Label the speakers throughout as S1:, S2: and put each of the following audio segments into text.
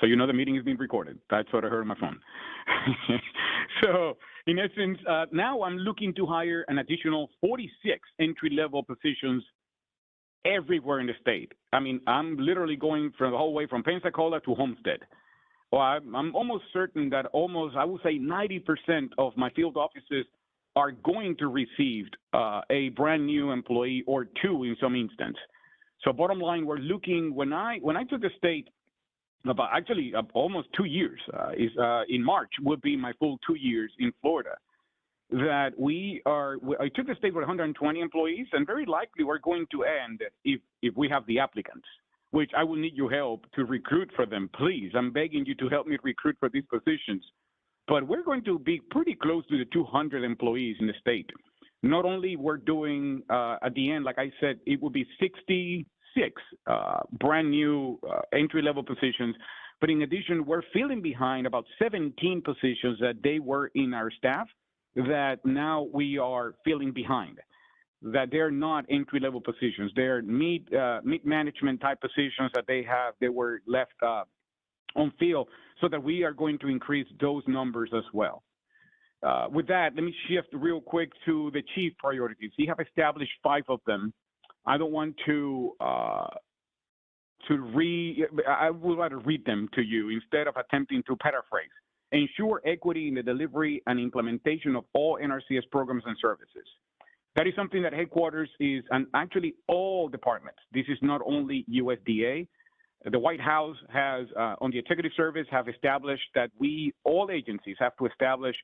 S1: So you know the meeting is being recorded. That's what I heard on my phone. So in essence, now I'm looking to hire an additional 46 entry-level positions everywhere in the state. I mean, I'm literally going from the whole way from Pensacola to Homestead. Well, I'm almost certain that I would say 90% of my field offices are going to receive a brand new employee or two in some instance. So bottom line, we're looking, when I took the state, about actually almost 2 years, in March would be my full 2 years in Florida, that I took the state with 120 employees, and very likely we're going to end if we have the applicants, which I will need your help to recruit for them. Please, I'm begging you to help me recruit for these positions. But we're going to be pretty close to the 200 employees in the state. Not only we're doing, at the end, like I said, it will be 66 brand new entry-level positions. But in addition, we're filling behind about 17 positions that they were in our staff that now we are filling behind, that they're not entry-level positions. They're mid-management type positions that they were left on field, so that we are going to increase those numbers as well. With that, let me shift real quick to the chief priorities. We have established 5 of them. I don't want I would like to read them to you instead of attempting to paraphrase. Ensure equity in the delivery and implementation of all NRCS programs and services. That is something that headquarters is, and actually all departments. This is not only USDA. The White House has, on the executive service, have established that all agencies have to establish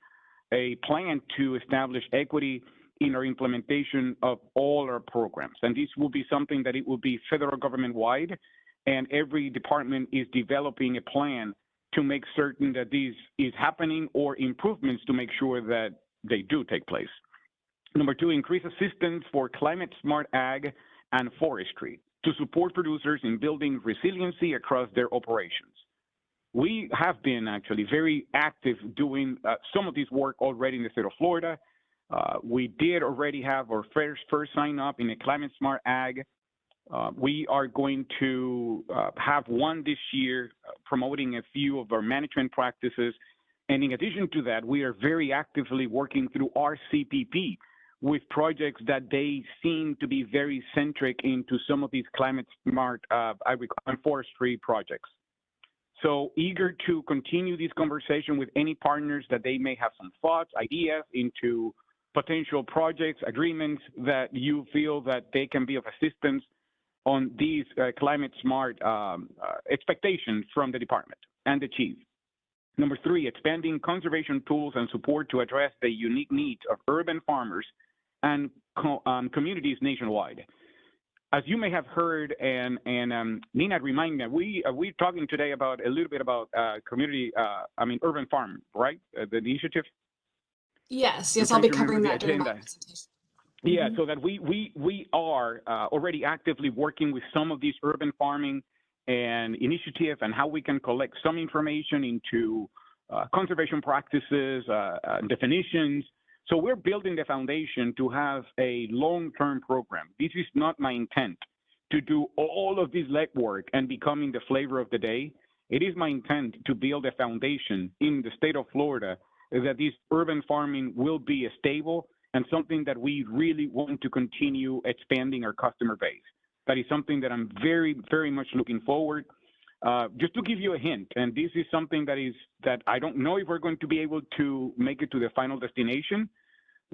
S1: a plan to establish equity in our implementation of all our programs. And this will be something that it will be federal government-wide, and every department is developing a plan to make certain that this is happening, or improvements to make sure that they do take place. Number 2, increase assistance for climate-smart ag and forestry to support producers in building resiliency across their operations. We have been actually very active doing some of this work already in the state of Florida. We did already have our first sign up in a climate smart ag. We are going to have one this year promoting a few of our management practices. And in addition to that, we are very actively working through Rcpp with projects that they seem to be very centric into some of these climate smart forestry projects. So eager to continue this conversation with any partners that they may have some thoughts, ideas into potential projects, agreements that you feel that they can be of assistance on these climate smart expectations from the department and the chief. Number 3, expanding conservation tools and support to address the unique needs of urban farmers and communities nationwide. As you may have heard, and Nina, remind me, we're talking today about a little bit about urban farm, right? The initiative.
S2: Yes, I'll be covering that during my presentation.
S1: Yeah, so that we are already actively working with some of these urban farming and initiative, and how we can collect some information into conservation practices, definitions. So we're building the foundation to have a long-term program. This is not my intent to do all of this legwork and becoming the flavor of the day. It is my intent to build a foundation in the state of Florida that this urban farming will be stable and something that we really want to continue expanding our customer base. That is something that I'm very, very much looking forward. Just to give you a hint, and this is something that I don't know if we're going to be able to make it to the final destination,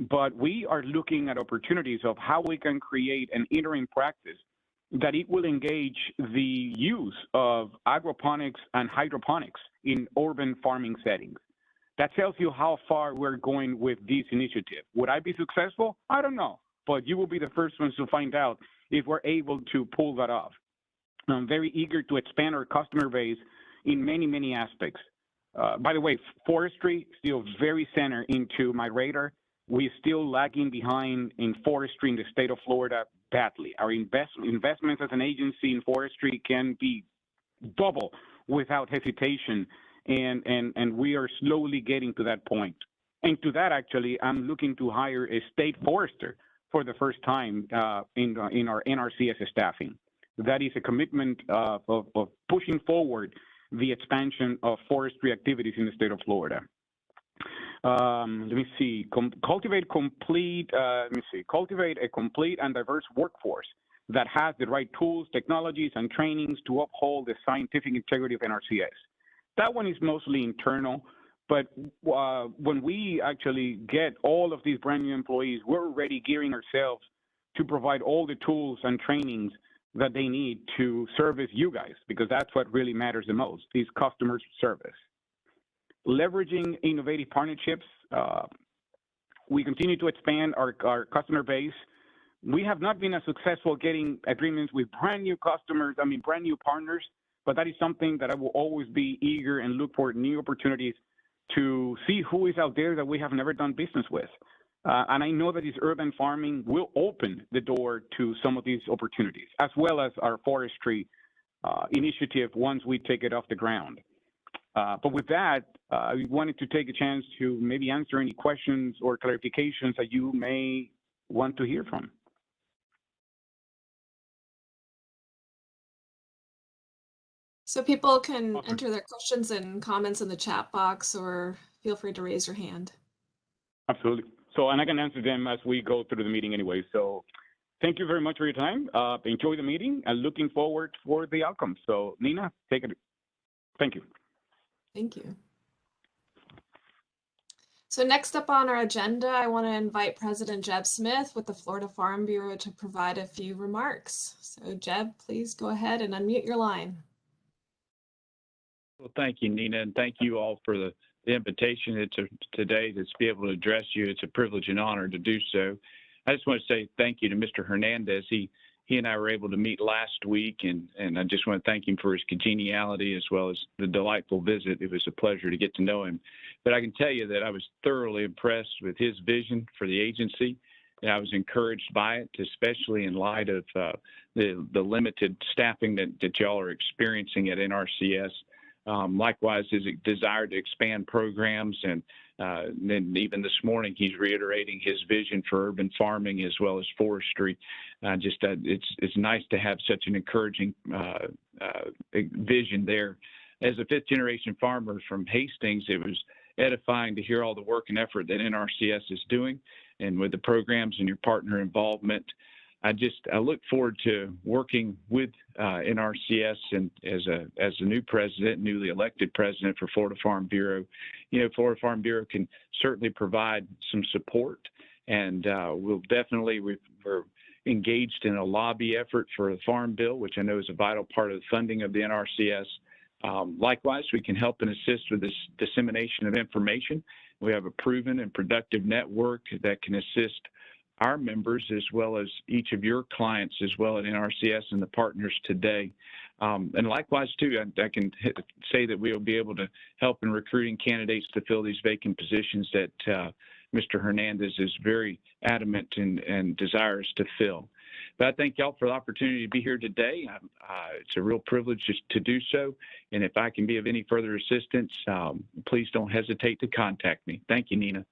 S1: but we are looking at opportunities of how we can create an interim practice that it will engage the use of aquaponics and hydroponics in urban farming settings. That tells you how far we're going with this initiative. Would I be successful? I don't know, but you will be the first ones to find out if we're able to pull that off. I'm very eager to expand our customer base in many, many aspects. By the way, forestry still very center into my radar. We're still lagging behind in forestry in the state of Florida badly. Our investments as an agency in forestry can be double without hesitation, and we are slowly getting to that point. And to that, actually, I'm looking to hire a state forester for the first time in our NRCS staffing. That is a commitment of pushing forward the expansion of forestry activities in the state of Florida. Let me see. Cultivate a complete and diverse workforce that has the right tools, technologies, and trainings to uphold the scientific integrity of NRCS. That one is mostly internal, but when we actually get all of these brand new employees, we're already gearing ourselves to provide all the tools and trainings that they need to service you guys, because that's what really matters the most, is customer service. Leveraging innovative partnerships. We continue to expand our customer base. We have not been as successful getting agreements with brand new customers, brand new partners, but that is something that I will always be eager and look for new opportunities to see who is out there that we have never done business with. And I know that this urban farming will open the door to some of these opportunities, as well as our forestry initiative once we take it off the ground. But with that, I wanted to take a chance to maybe answer any questions or clarifications that you may want to hear from.
S2: So people can enter their questions and comments in the chat box, or feel free to raise your hand.
S1: Absolutely. So, and I can answer them as we go through the meeting anyway. So thank you very much for your time. Enjoy the meeting and looking forward for the outcome. So Nina, take it. Thank you.
S2: Thank you. So next up on our agenda, I want to invite President Jeb Smith with the Florida Farm Bureau to provide a few remarks. So Jeb, please go ahead and unmute your line.
S3: Well, thank you, Nina, and thank you all for the invitation today to be able to address you. It's a privilege and honor to do so. I just want to say thank you to Mr. Hernandez. He and I were able to meet last week, and I just want to thank him for his congeniality as well as the delightful visit. It was a pleasure to get to know him. But I can tell you that I was thoroughly impressed with his vision for the agency, and I was encouraged by it, especially in light of the limited staffing that y'all are experiencing at NRCS. Likewise, his desire to expand programs, and then even this morning, he's reiterating his vision for urban farming as well as forestry. It's nice to have such an encouraging vision there. As a fifth-generation farmer from Hastings, it was edifying to hear all the work and effort that NRCS is doing, and with the programs and your partner involvement. I look forward to working with NRCS and as a new president, newly elected president for Florida Farm Bureau. You know, Florida Farm Bureau can certainly provide some support, and we're engaged in a lobby effort for the Farm Bill, which I know is a vital part of the funding of the NRCS. Likewise, we can help and assist with this dissemination of information. We have a proven and productive network that can assist our members as well as each of your clients as well at NRCS and the partners today. And likewise, too, I can say that we will be able to help in recruiting candidates to fill these vacant positions that Mr. Hernandez is very adamant and desirous to fill. But I thank y'all for the opportunity to be here today. It's a real privilege to do so. And if I can be of any further assistance, please don't hesitate to contact me. Thank you, Nina.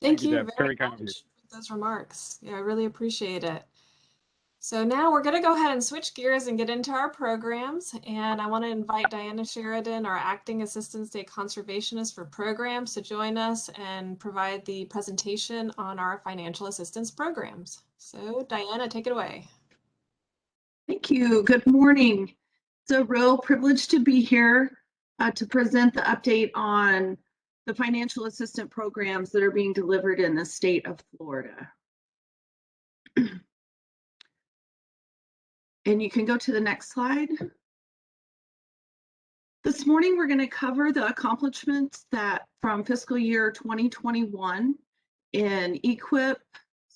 S2: Thank you very much for those remarks. Yeah, I really appreciate it. So now we're going to go ahead and switch gears and get into our programs. And I want to invite Diana Sheridan, our Acting Assistant State Conservationist for Programs, to join us and provide the presentation on our financial assistance programs. So Diana, take it away.
S4: Thank you. Good morning. It's a real privilege to be here to present the update on the financial assistance programs that are being delivered in the state of Florida. And you can go to the next slide. This morning, we're going to cover the accomplishments that from fiscal year 2021 in EQIP,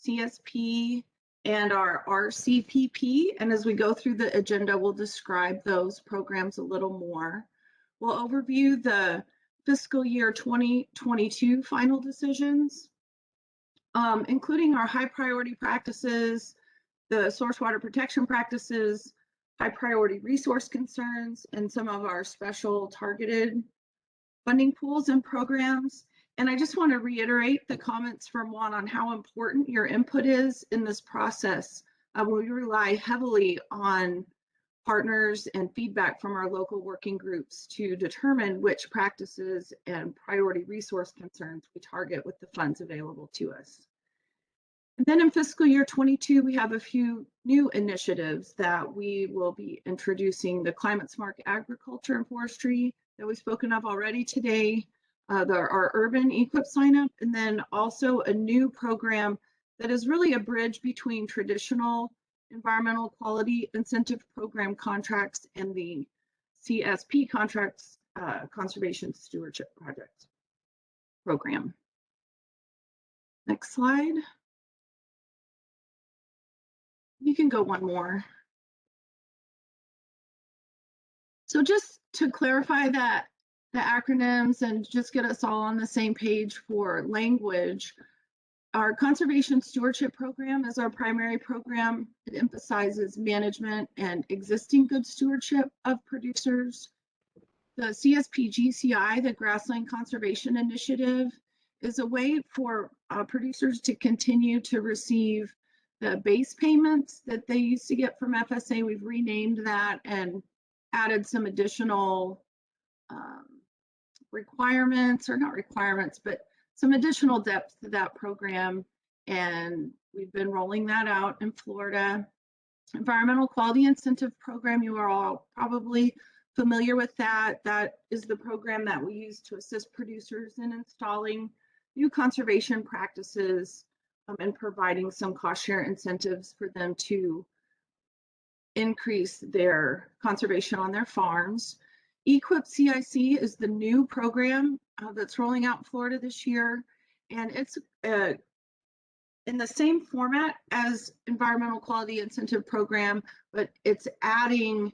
S4: CSP, and our Rcpp. And as we go through the agenda, we'll describe those programs a little more. We'll overview the fiscal year 2022 final decisions, including our high priority practices, the source water protection practices, high priority resource concerns, and some of our special targeted funding pools and programs. And I just want to reiterate the comments from Juan on how important your input is in this process. We rely heavily on partners and feedback from our local working groups to determine which practices and priority resource concerns we target with the funds available to us. And then in fiscal year 22, we have a few new initiatives that we will be introducing: the climate smart agriculture and forestry that we've spoken of already today, our urban equip sign up, and then also a new program that is really a bridge between traditional environmental quality incentive program contracts and the CSP contracts, conservation stewardship project program. Next slide. You can go one more. So just to clarify that, the acronyms, and just get us all on the same page for language, our conservation stewardship program is our primary program. It emphasizes management and existing good stewardship of producers. The CSP GCI, the Grassland Conservation Initiative, is a way for producers to continue to receive the base payments that they used to get from FSA. We've renamed that and added some additional requirements, or not requirements, but some additional depth to that program. And we've been rolling that out in Florida. Environmental Quality Incentive Program, you are all probably familiar with that. That is the program that we use to assist producers in installing new conservation practices and providing some cost share incentives for them to increase their conservation on their farms. Equip CIC is the new program that's rolling out in Florida this year, and it's in the same format as Environmental Quality Incentive Program, but it's adding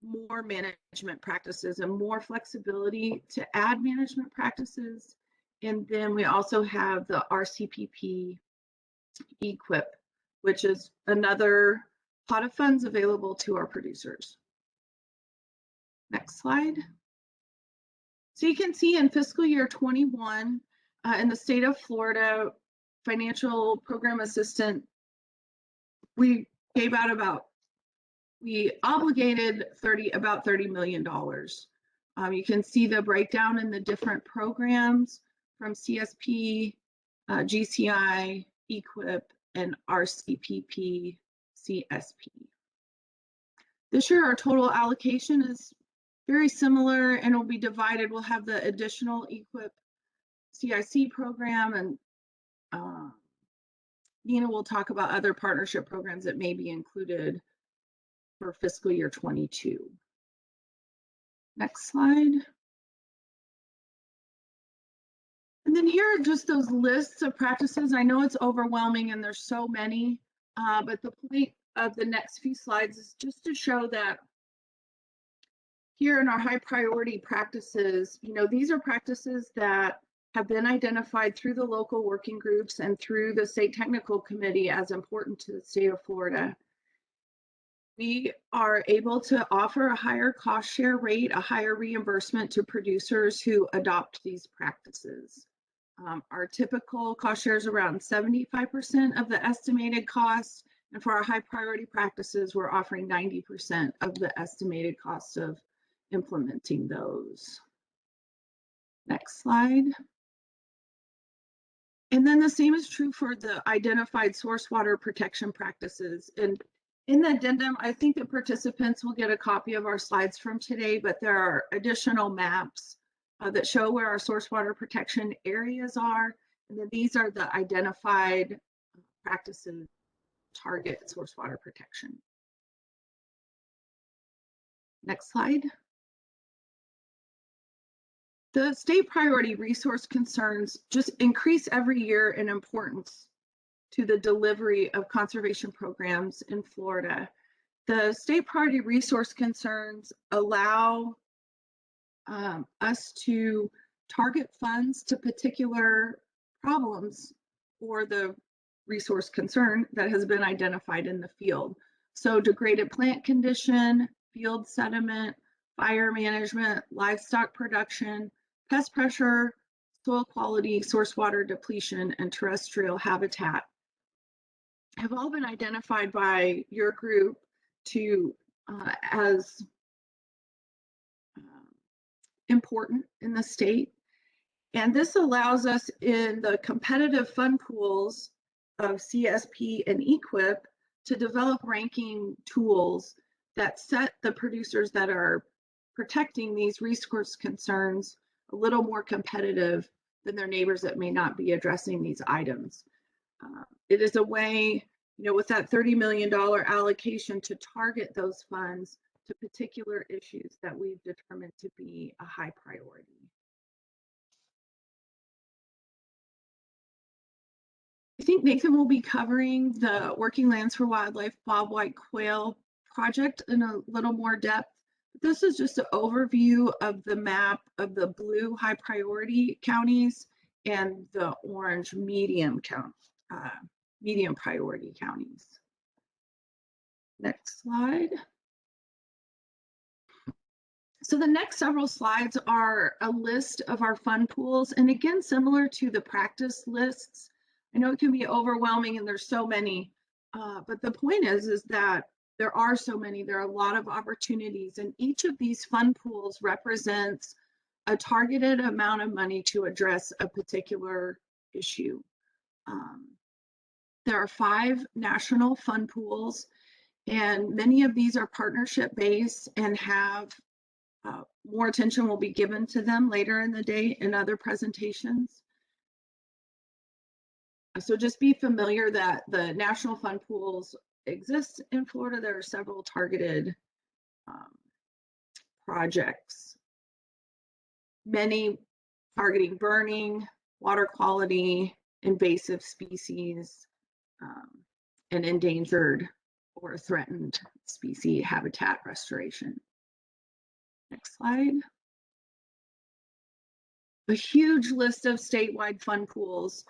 S4: more management practices and more flexibility to add management practices. And then we also have the Rcpp Equip, which is another pot of funds available to our producers. Next slide. So you can see in fiscal year 21, in the state of Florida, financial program assistant, we gave out we obligated about $30 million. You can see the breakdown in the different programs from CSP, GCI, Equip, and Rcpp CSP. This year, our total allocation is very similar and will be divided. We'll have the additional Equip CIC program, and Nina will talk about other partnership programs that may be included for fiscal year 22. Next slide. And then here are just those lists of practices. I know it's overwhelming and there's so many, but the point of the next few slides is just to show that here in our high priority practices, these are practices that have been identified through the local working groups and through the state technical committee as important to the state of Florida. We are able to offer a higher cost share rate, a higher reimbursement to producers who adopt these practices. Our typical cost share is around 75% of the estimated cost, and for our high priority practices, we're offering 90% of the estimated cost of implementing those. Next slide. And then the same is true for the identified source water protection practices. And in the addendum, I think the participants will get a copy of our slides from today, but there are additional maps that show where our source water protection areas are. And then these are the identified practices target source water protection. Next slide. The state priority resource concerns just increase every year in importance to the delivery of conservation programs in Florida. The state priority resource concerns allow us to target funds to particular problems or the resource concern that has been identified in the field. So degraded plant condition, field sediment, fire management, livestock production, pest pressure, soil quality, source water depletion, and terrestrial habitat have all been identified by your group to as important in the state. And this allows us in the competitive fund pools of CSP and EQIP to develop ranking tools that set the producers that are protecting these resource concerns a little more competitive than their neighbors that may not be addressing these items. It is a way, with that $30 million allocation to target those funds to particular issues that we've determined to be a high priority. I think Nathan will be covering the Working Lands for Wildlife bobwhite quail project in a little more depth. This is just an overview of the map of the blue high priority counties and the orange medium priority counties. Next slide. So the next several slides are a list of our fund pools. And again, similar to the practice lists, I know it can be overwhelming and there's so many, but the point is that there are so many, there are a lot of opportunities, and each of these fund pools represents a targeted amount of money to address a particular issue. There are 5 national fund pools, and many of these are partnership based and have more attention will be given to them later in the day in other presentations. So just be familiar that the national fund pools exist in Florida. There are several targeted projects, many targeting burning, water quality, invasive species, and endangered or threatened species habitat restoration. Next slide. A huge list of statewide fund pools.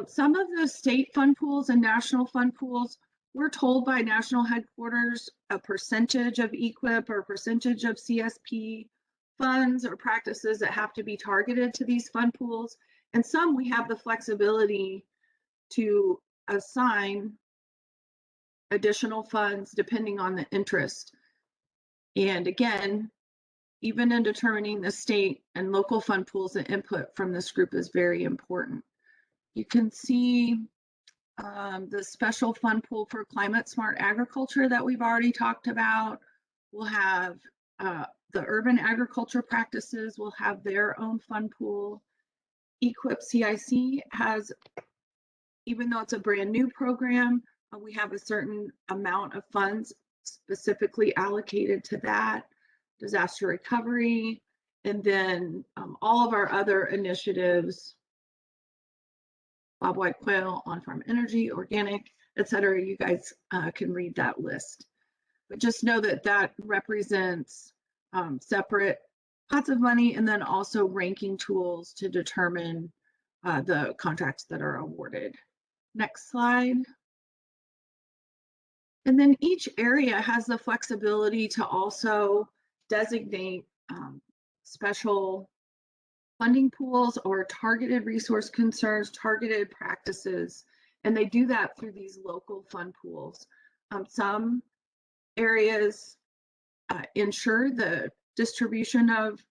S4: Some of the state fund pools and national fund pools, we're told by national headquarters a percentage of EQIP or a percentage of CSP funds or practices that have to be targeted to these fund pools. And some we have the flexibility to assign additional funds depending on the interest. And again, even in determining the state and local fund pools, the input from this group is very important. You can see the special fund pool for climate smart agriculture that we've already talked about. We'll have the urban agriculture practices will have their own fund pool. EQIP CIC has, even though it's a brand new program, we have a certain amount of funds specifically allocated to that. Disaster recovery, and then all of our other initiatives, bobwhite quail, on-farm energy, organic, etc. You guys can read that list. But just know that that represents separate pots of money and then also ranking tools to determine the contracts that are awarded. Next slide. And then each area has the flexibility to also designate special funding pools or targeted resource concerns, targeted practices, and they do that through these local fund pools. Some areas ensure the distribution of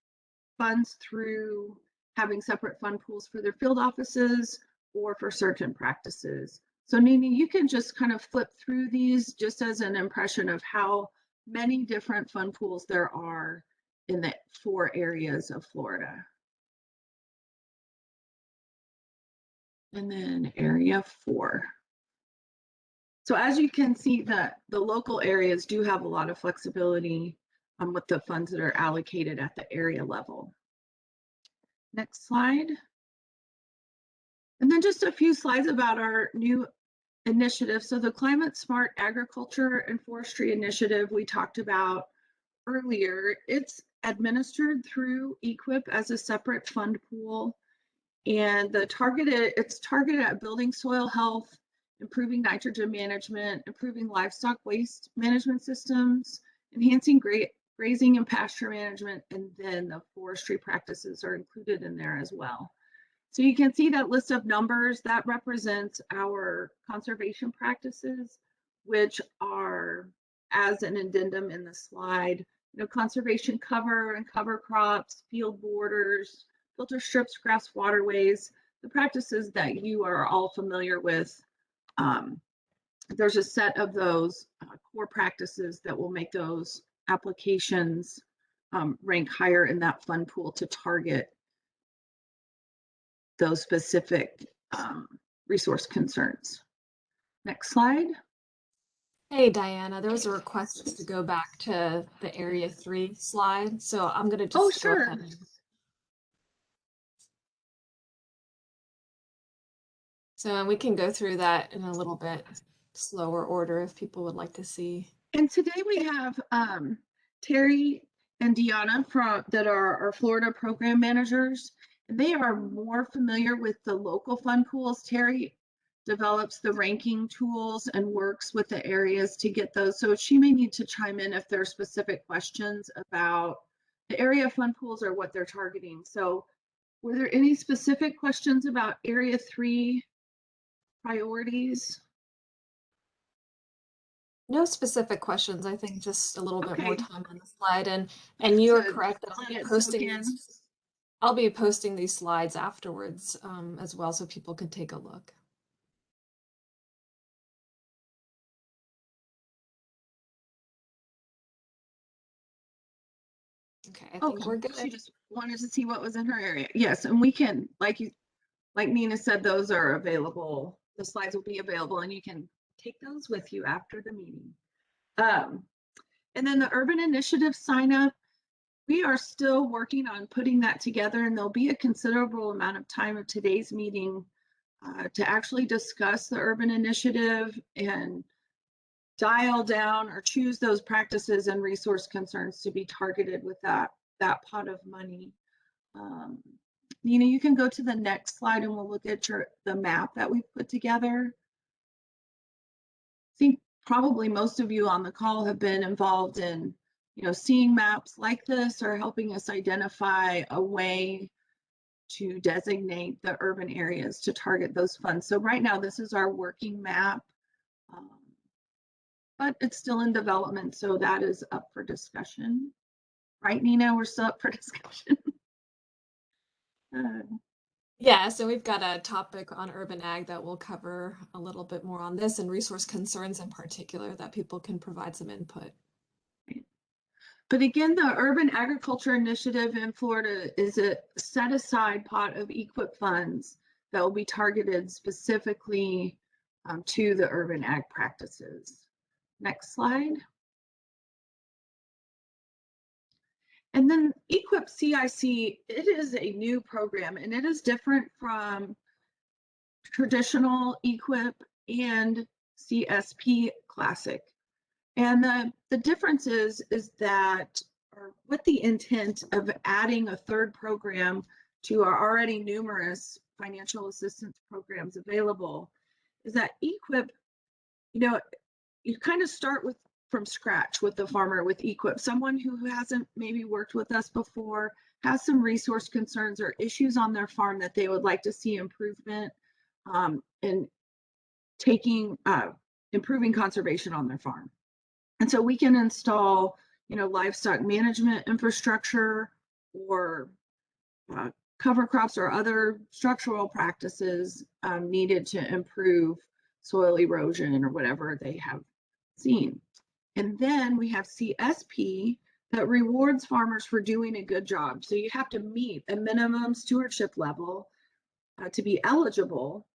S4: funds through having separate fund pools for their field offices or for certain practices. So Nini, you can just kind of flip through these just as an impression of how many different fund pools there are in the 4 areas of Florida. And then area 4. So as you can see, the local areas do have a lot of flexibility with the funds that are allocated at the area level. Next slide. And then just a few slides about our new initiative. So the Climate Smart Agriculture and Forestry Initiative we talked about earlier, it's administered through EQIP as a separate fund pool. And it's targeted at building soil health, improving nitrogen management, improving livestock waste management systems, enhancing grazing and pasture management, and then the forestry practices are included in there as well. So you can see that list of numbers that represents our conservation practices, which are as an addendum in the slide. Conservation cover and cover crops, field borders, filter strips, grass waterways, the practices that you are all familiar with. There's a set of those core practices that will make those applications rank higher in that fund pool to target those specific resource concerns. Next slide.
S2: Hey, Diana, there was a request to go back to the Area 3 slide, so I'm going to just go ahead. So we can go through that in a little bit slower order if people would like to see.
S4: And today we have Terry and Deanna that are our Florida program managers. They are more familiar with the local fund pools. Terry develops the ranking tools and works with the areas to get those. So she may need to chime in if there are specific questions about the area fund pools or what they're targeting. So were there any specific questions about Area 3 priorities?
S2: No specific questions. I think just a little bit more time on the slide. And you are correct that I'll be posting these slides afterwards as well, so people can take a look. Okay, I think we're good.
S4: She just wanted to see what was in her area. Yes, and we can, like Nina said, those are available. The slides will be available, and you can take those with you after the meeting. And then the urban initiative sign up, we are still working on putting that together, and there'll be a considerable amount of time of today's meeting to actually discuss the urban initiative and dial down or choose those practices and resource concerns to be targeted with that pot of money. Nina, you can go to the next slide and we'll look at the map that we've put together. I think probably most of you on the call have been involved in, seeing maps like this or helping us identify a way to designate the urban areas to target those funds. So right now, this is our working map, but it's still in development, so that is up for discussion. Right, Nina, we're still up for discussion.
S2: Yeah, so we've got a topic on urban ag that will cover a little bit more on this and resource concerns in particular that people can provide some input.
S4: But again, the Urban Agriculture Initiative in Florida is a set aside pot of EQIP funds that will be targeted specifically to the urban ag practices. Next slide. And then EQIP CIC, it is a new program and it is different from traditional EQIP and CSP Classic. And the difference is that, or with the intent of adding a third program to our already numerous financial assistance programs available, is that EQIP, you kind of start from scratch with the farmer with EQIP. Someone who hasn't maybe worked with us before, has some resource concerns or issues on their farm that they would like to see improvement in improving conservation on their farm. And so we can install, livestock management infrastructure or cover crops or other structural practices needed to improve soil erosion or whatever they have seen. And then we have CSP that rewards farmers for doing a good job. So you have to meet a minimum stewardship level to be eligible.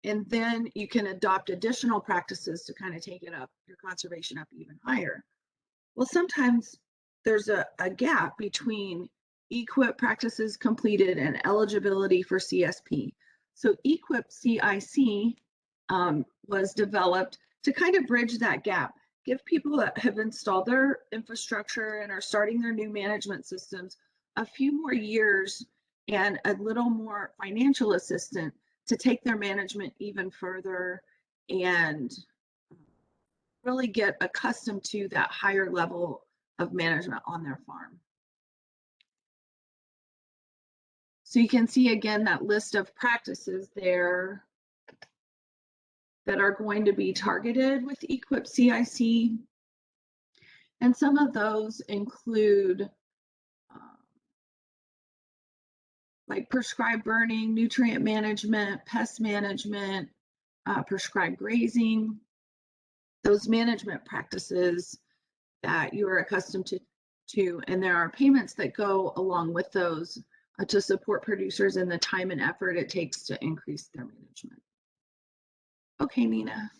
S4: And then you can adopt additional practices to kind of take your conservation up even higher. Well, sometimes there's a gap between EQIP practices completed and eligibility for CSP. So EQIP CIC was developed to kind of bridge that gap, give people that have installed their infrastructure and are starting their new management systems a few more years and a little more financial assistance to take their management even further and really get accustomed to that higher level of management on their farm. So you can see again that list of practices there that are going to be targeted with EQIP CIC. And some of those include like prescribed burning, nutrient management, pest management, prescribed grazing, those management practices that you are accustomed to. And there are payments that go along with those to support producers in the time and effort it takes to increase their management. Okay, Nina.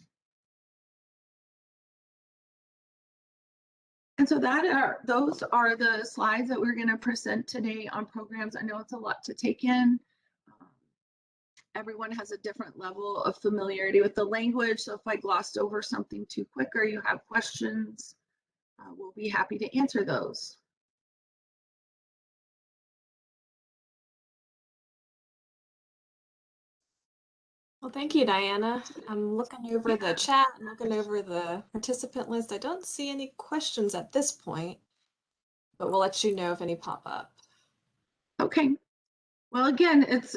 S4: And so those are the slides that we're going to present today on programs. I know it's a lot to take in. Everyone has a different level of familiarity with the language. So if I glossed over something too quick or you have questions, we'll be happy to answer those.
S2: Well, thank you, Diana. I'm looking over the chat and looking over the participant list. I don't see any questions at this point, but we'll let you know if any pop up.
S4: Okay. Well, again, it's,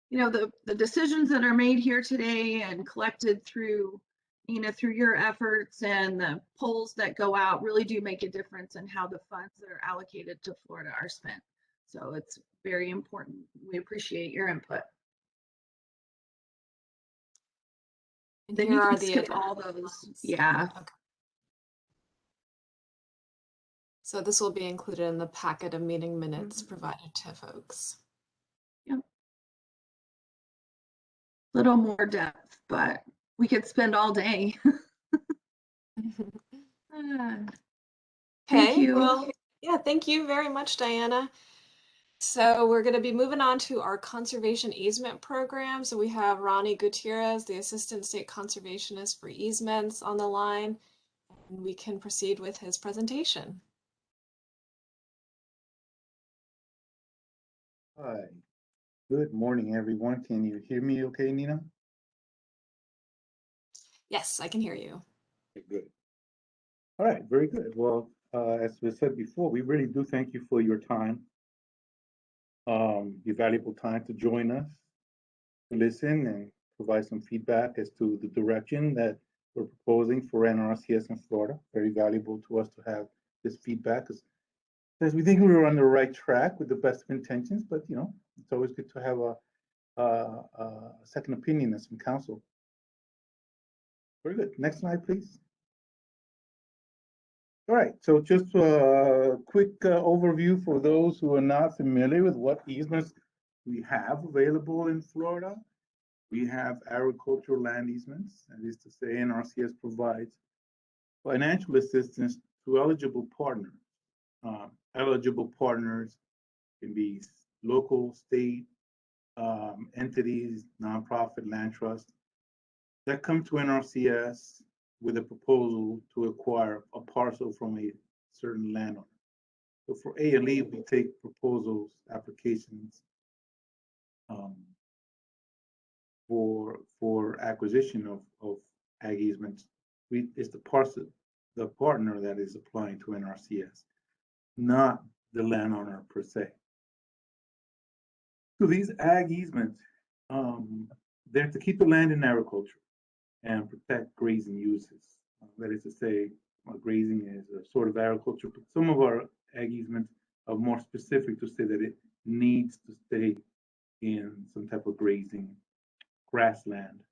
S4: you know, the decisions that are made here today and collected through, you know, through your efforts and the polls that go out really do make a difference in how the funds that are allocated to Florida are spent. So it's very important. We appreciate your input.
S2: And
S4: Then
S2: here
S4: you
S2: are
S4: can
S2: the
S4: skip all those. Yeah.
S2: Okay. So this will be included in the packet of meeting minutes provided to folks.
S4: Yep. A little more depth, but we could spend all day. Thank you.
S2: Well, yeah, thank you very much, Diana. So we're going to be moving on to our conservation easement program. So we have Ronnie Gutierrez, the Assistant State Conservationist for Easements, on the line, and we can proceed with his presentation.
S5: Hi, good morning, everyone. Can you hear me okay, Nina?
S2: Yes, I can hear you.
S5: Okay, good. All right, very good. Well, as we said before, we really do thank you for your time, your valuable time to join us, to listen and provide some feedback as to the direction that we're proposing for NRCS in Florida. Very valuable to us to have this feedback, because we think we were on the right track with the best of intentions, but you know, it's always good to have a second opinion as some counsel. Very good. Next slide, please. All right, so just a quick overview for those who are not familiar with what easements we have available in Florida. We have agricultural land easements, that is to say, NRCS provides financial assistance to eligible partners. Eligible partners can be local, state entities, nonprofit, land trust that come to NRCS with a proposal to acquire a parcel from a certain landowner. So for ALE, we take proposals, applications for acquisition of ag easements. It's the partner that is applying to NRCS, not the landowner per se. So these ag easements, they're to keep the land in agriculture and protect grazing uses. That is to say, grazing is a sort of agriculture, but some of our ag easements are more specific to say that it needs to stay in some type of grazing grassland.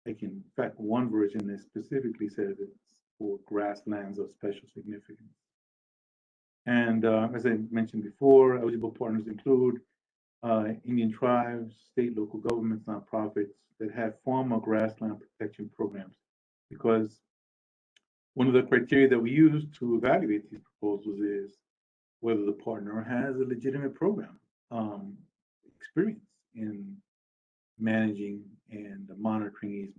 S5: Like in fact, one version is specifically says it's for grasslands of special significance. And as I mentioned before, eligible partners include Indian tribes, state, local governments, nonprofits that have formal grassland protection programs, because one of the criteria that we use to evaluate these proposals is whether the partner has a legitimate program, experience in managing and monitoring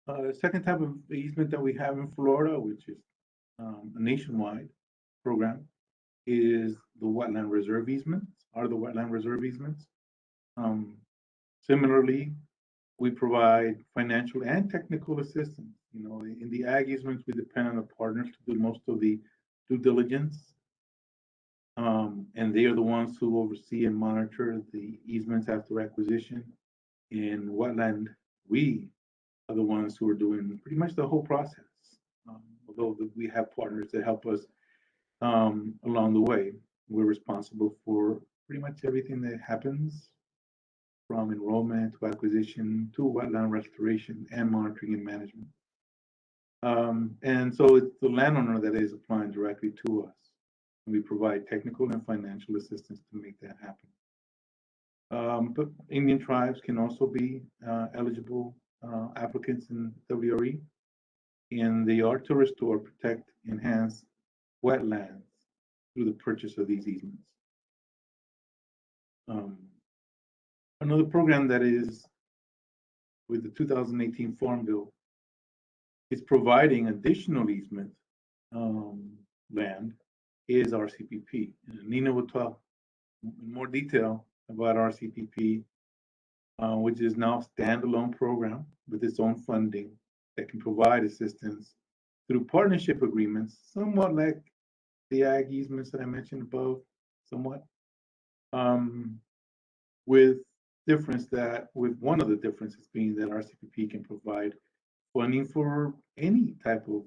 S5: easement. Second type of easement that we have in Florida, which is a nationwide program, is the wetland reserve easements, Similarly, we provide financial and technical assistance. You know, in the ag easements, we depend on the partners to do most of the due diligence And they are the ones who oversee and monitor the easements after acquisition. In wetland, we are the ones who are doing pretty much the whole process. Although we have partners that help us along the way, we're responsible for pretty much everything that happens from enrollment to acquisition to wetland restoration and monitoring and management. And so it's the landowner that is applying directly to us. And we provide technical and financial assistance to make that happen. But Indian tribes can also be eligible applicants in WRE, and they are to restore, protect, enhance wetlands through the purchase of these easements. Another program that is with the 2018 Farm Bill is providing additional easement land is Rcpp. And Nina will talk in more detail about Rcpp, which is now a standalone program with its own funding that can provide assistance through partnership agreements, somewhat like the ag easements that I mentioned above, somewhat, with one of the differences being that Rcpp can provide funding for any type of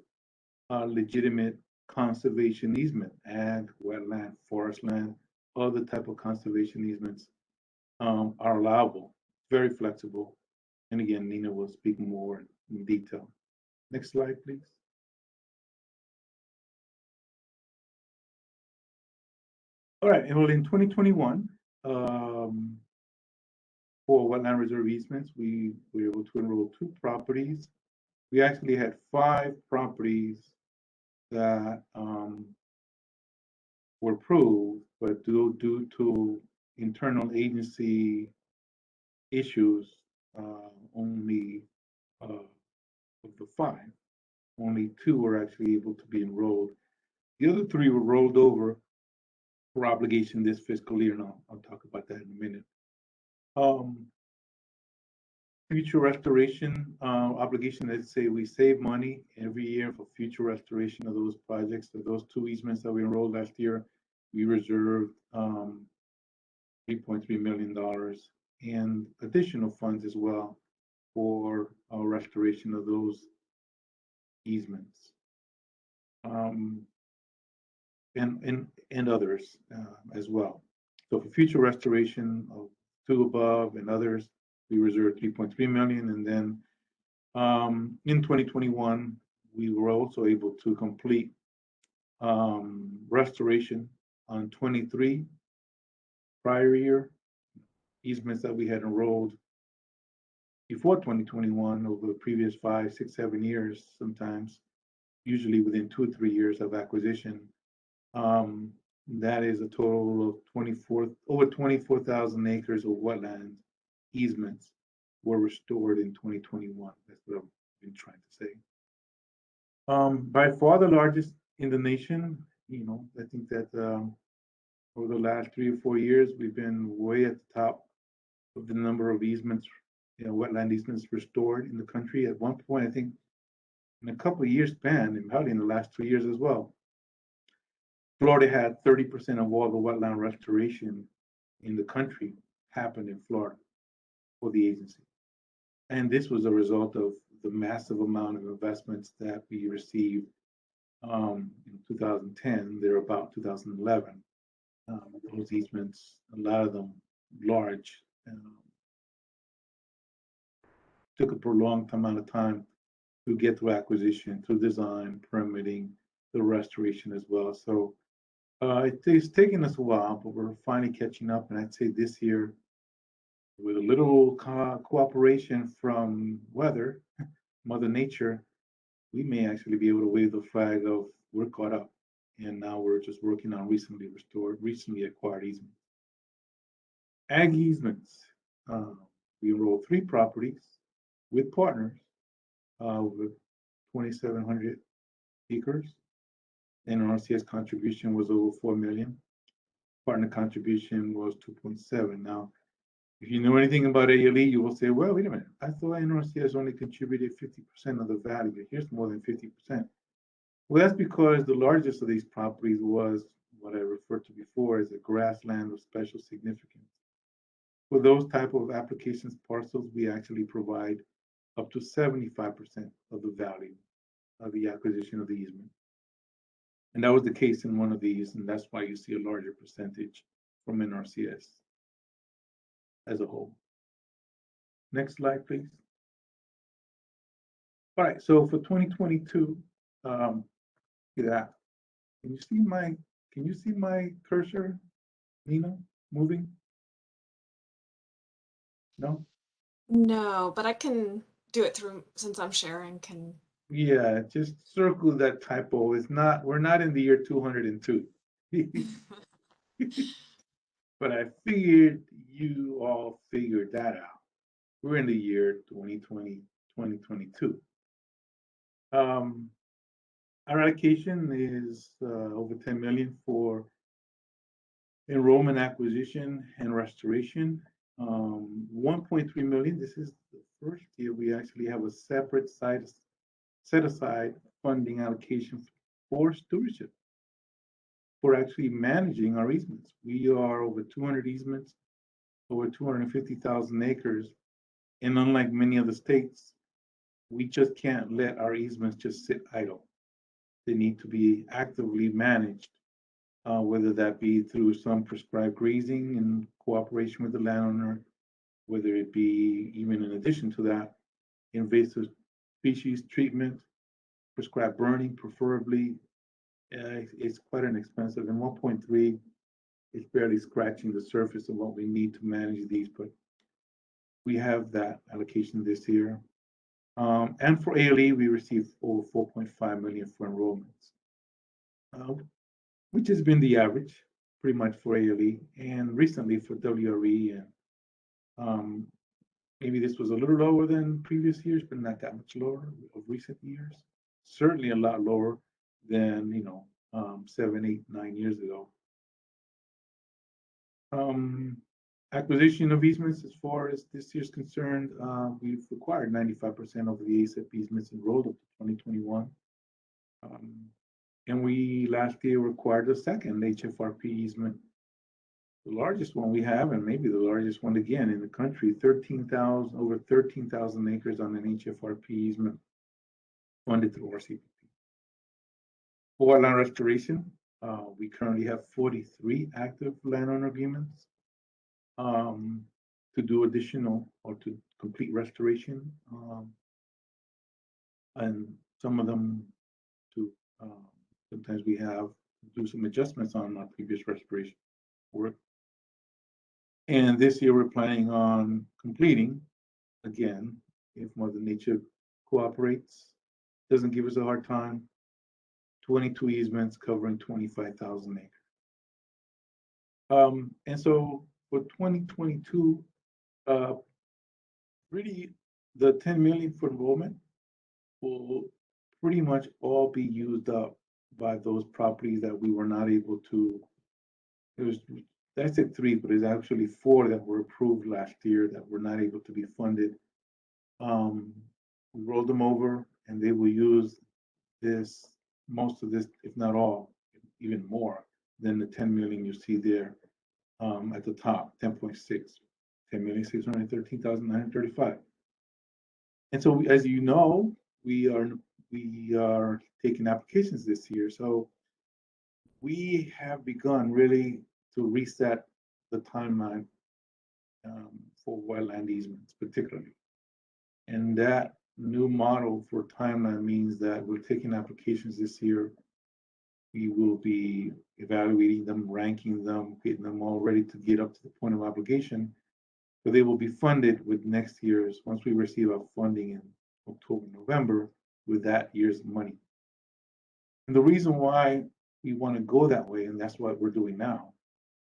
S5: legitimate conservation easement, ag, wetland, forest land, other type of conservation easements are allowable, very flexible. And again, Nina will speak more in detail. Next slide, please. All right, and well, in 2021, for wetland reserve easements, we were able to enroll 2 properties. We actually had 5 properties that were approved, but due to internal agency issues, only of the 5, only 2 were actually able to be enrolled. The other 3 were rolled over for obligation this fiscal year, and I'll talk about that in a minute. Future restoration obligation, let's say we save money every year for future restoration of those projects. So those 2 easements that we enrolled last year, we reserved $3.3 million and additional funds as well for restoration of those easements. And others as well. So for future restoration of 2 above and others, we reserved $3.3 million. And then in 2021, we were also able to complete restoration on 23 prior year easements that we had enrolled before 2021 over the previous 5, 6, 7 years, sometimes, usually within 2 or 3 years of acquisition. That is a total of over 24,000 acres of wetland easements were restored in 2021. That's what I've been trying to say. By far the largest in the nation. I think that over the last 3 or 4 years, we've been way at the top of the number of easements, wetland easements restored in the country. At one point, I think in a couple of years span, and probably in the last 2 years as well, Florida had 30% of all the wetland restoration in the country happened in Florida for the agency. And this was a result of the massive amount of investments that we received in 2010, they're about 2011. Those easements, a lot of them large, took a prolonged amount of time to get through acquisition, through design, permitting, the restoration as well. So it's taken us a while, but we're finally catching up. And I'd say this year, with a little cooperation from weather, Mother Nature, we may actually be able to wave the flag of we're caught up. And now we're just working on recently acquired easements. Ag easements. We enrolled 3 properties with partners with 2,700 acres. Nrcs contribution was over $4 million. Partner contribution was 2.7. Now, if you know anything about ALE, you will say, well, wait a minute. I thought Nrcs only contributed 50% of the value. Here's more than 50%. Well, that's because the largest of these properties was what I referred to before as a grassland of special significance. For those type of applications parcels, we actually provide up to 75% of the value of the acquisition of the easement. And that was the case in one of these, and that's why you see a larger percentage from NRCS as a whole. Next slide, please. All right, so for 2022, yeah, can you see my cursor, Nina, moving? No?
S2: No, but I can do it through, since I'm sharing,
S5: Yeah, just circle that typo. We're not in the year 202. But I figured you all figured that out. We're in the year 2020, 2022. Our allocation is over 10 million for enrollment acquisition and restoration. 1.3 million, this is the first year we actually have a separate set aside funding allocation for stewardship, for actually managing our easements. We are over 200 easements, over 250,000 acres. And unlike many other states, we just can't let our easements just sit idle. They need to be actively managed, whether that be through some prescribed grazing in cooperation with the landowner, whether it be even in addition to that, invasive species treatment, prescribed burning preferably. It's quite an expensive, and 1.3 is barely scratching the surface of what we need to manage these, but we have that allocation this year. And for ALE, we received over 4.5 million for enrollments, which has been the average pretty much for ALE, and recently for WRE. And maybe this was a little lower than previous years, but not that much lower of recent years. Certainly a lot lower than 7, 8, 9 years ago. Acquisition of easements, as far as this year's concerned, we've acquired 95% of the ASAP easements enrolled up to 2021. And we last year acquired the second HFRP easement, the largest one we have, and maybe the largest one again in the country, over 13,000 acres on an HFRP easement funded through Rcpp. For land restoration, we currently have 43 active landowner agreements to do additional or to complete restoration, and some of them to sometimes we have to do some adjustments on our previous restoration work. And this year we're planning on completing, again, if Mother Nature cooperates, doesn't give us a hard time, 22 easements covering 25,000 acres. And so for 2022, really the 10 million for enrollment will pretty much all be used up by those properties that we were not able to. I said 3, but it's actually 4 that were approved last year that were not able to be funded. We rolled them over, and they will use most of this, if not all, even more than the 10 million you see there at the top, 10.6, 10,613,935. And so, as you know, we are taking applications this year. So we have begun really to reset the timeline for wetland easements, particularly. And that new model for timeline means that we're taking applications this year. We will be evaluating them, ranking them, getting them all ready to get up to the point of obligation, but they will be funded with next year's, once we receive our funding in October, November, with that year's money. And the reason why we want to go that way, and that's what we're doing now,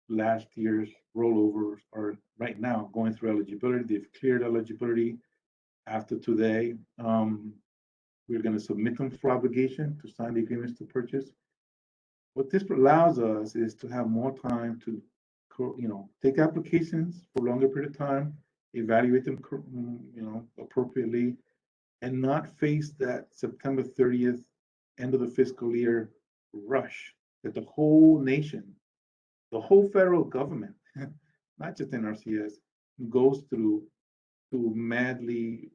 S5: last year's rollovers are right now going through eligibility. They've cleared eligibility after today. We're going to submit them for obligation to sign the agreements to purchase. What this allows us is to have more time to, take applications for a longer period of time, evaluate them, appropriately, and not face that September 30th end of the fiscal year rush that the whole nation, the whole federal government, not just NRCS, goes through to madly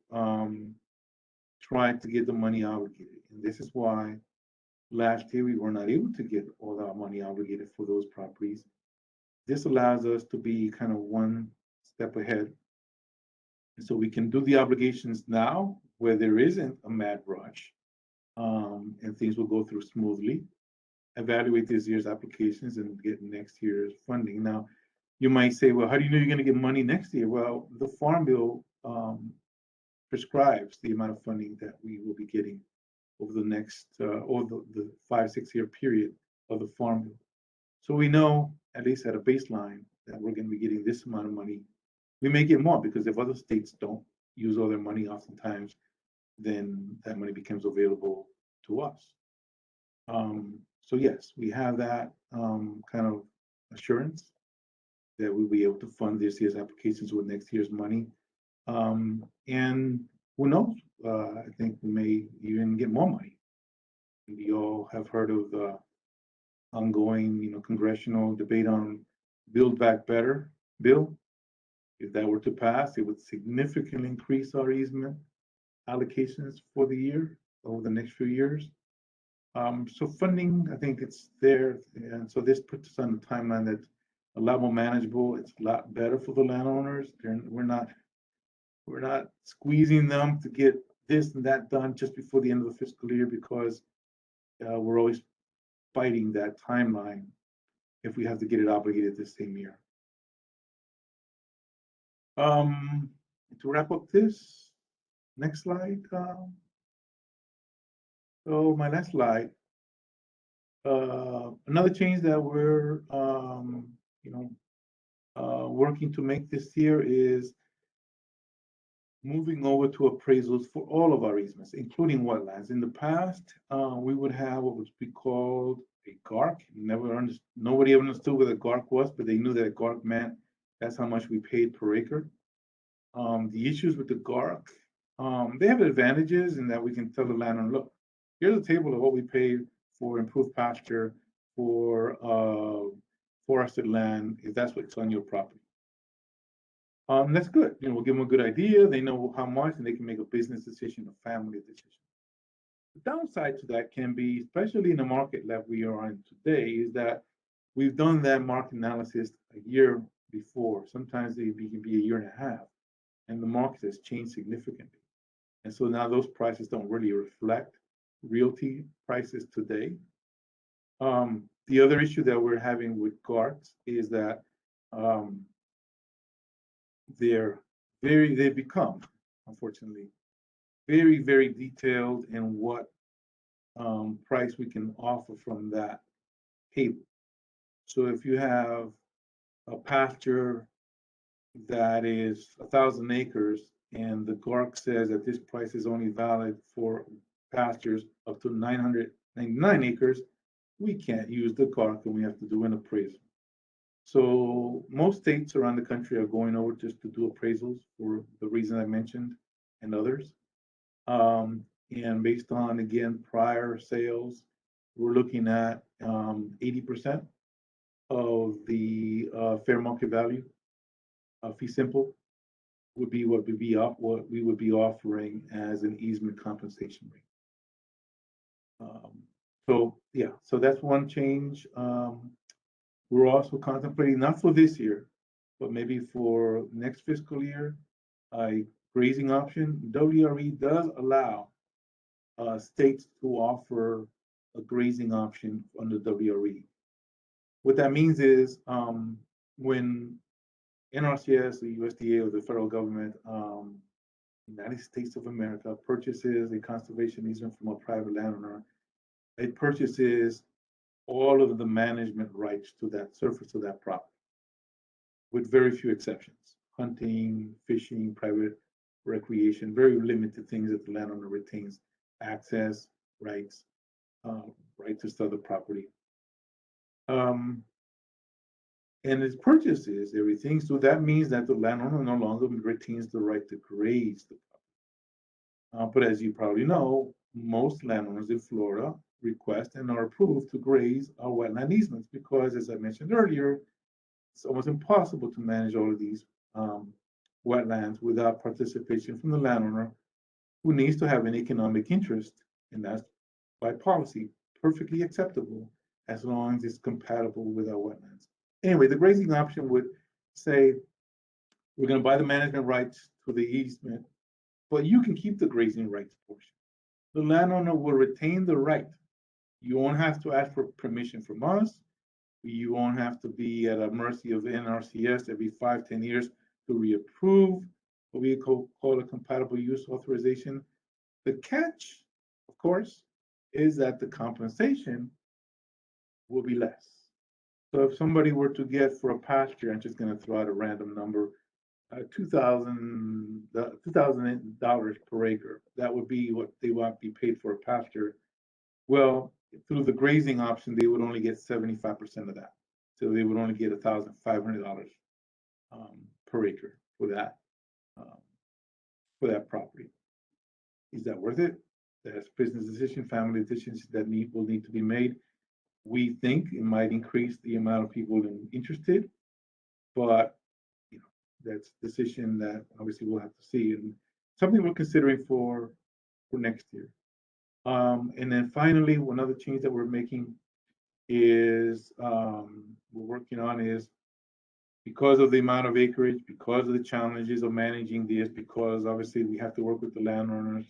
S5: try to get the money obligated. And this is why last year we were not able to get all our money obligated for those properties. This allows us to be kind of one step ahead. And so we can do the obligations now where there isn't a mad rush, and things will go through smoothly. Evaluate this year's applications and get next year's funding. Now, you might say, well, how do you know you're going to get money next year? Well, the Farm Bill prescribes the amount of funding that we will be getting over the next, or the 5-6 year period of the Farm Bill. So we know, at least at a baseline, that we're going to be getting this amount of money. We may get more because if other states don't use all their money, oftentimes, then that money becomes available to us. So yes, we have that kind of assurance that we'll be able to fund this year's applications with next year's money. And who knows? I think we may even get more money. We all have heard of the ongoing, congressional debate on Build Back Better bill. If that were to pass, it would significantly increase our easement allocations for the year over the next few years. So funding, I think it's there, and so this puts us on a timeline that's a lot more manageable. It's a lot better for the landowners. We're not squeezing them to get this and that done just before the end of the fiscal year, because we're always fighting that timeline if we have to get it obligated this same year. To wrap up this, next slide. So my last slide. Another change that we're working to make this year is moving over to appraisals for all of our easements, including wetlands. In the past, we would have what would be called a GARC. Nobody ever understood what a GARC was, but they knew that a GARC meant that's how much we paid per acre. The issues with the GARC, they have advantages in that we can tell the landowner, look, here's a table of what we paid for improved pasture, for forested land, if that's what's on your property. That's good. We'll give them a good idea. They know how much, and they can make a business decision, a family decision. The downside to that can be, especially in the market that we are in today, is that we've done that market analysis a year before. Sometimes it can be a year and a half, and the market has changed significantly. And so now those prices don't really reflect realty prices today. The other issue that we're having with GARCs is that they've become, unfortunately, very, very detailed in what price we can offer from that table. So if you have a pasture that is 1,000 acres and the GARC says that this price is only valid for pastures up to 999 acres, we can't use the GARC and we have to do an appraisal. So most states around the country are going over just to do appraisals for the reason I mentioned and others. And based on, again, prior sales, we're looking at 80% of the fair market value. Fee simple would be what we would be offering as an easement compensation rate. So yeah, so that's one change. We're also contemplating, not for this year, but maybe for next fiscal year, a grazing option. WRE does allow states to offer a grazing option under WRE. What that means is when NRCS, the USDA, or the federal government, United States of America, purchases a conservation easement from a private landowner, it purchases all of the management rights to that surface of that property, with very few exceptions. Hunting, fishing, private recreation, very limited things that the landowner retains access, rights, right to sell the property. And it purchases everything, so that means that the landowner no longer retains the right to graze the property. But as you probably know, most landowners in Florida request and are approved to graze our wetland easements because, as I mentioned earlier, it's almost impossible to manage all of these wetlands without participation from the landowner, who needs to have an economic interest, and that's by policy perfectly acceptable as long as it's compatible with our wetlands. Anyway, the grazing option would say, we're going to buy the management rights to the easement, but you can keep the grazing rights portion. The landowner will retain the right. You won't have to ask for permission from us. You won't have to be at the mercy of the Nrcs every 5-10 years to reapprove what we call a compatible use authorization. The catch, of course, is that the compensation will be less. So if somebody were to get for a pasture, I'm just going to throw out a random number, $2,000 per acre, that would be what they want to be paid for a pasture. Well, through the grazing option, they would only get 75% of that. So they would only get $1,500 per acre for that property. Is that worth it? That's business decision, family decisions that will need to be made. We think it might increase the amount of people interested, but you know, that's a decision that obviously we'll have to see, and something we're considering for next year. And then finally, one other change that we're making is we're working on is, because of the amount of acreage, because of the challenges of managing this, because obviously we have to work with the landowners,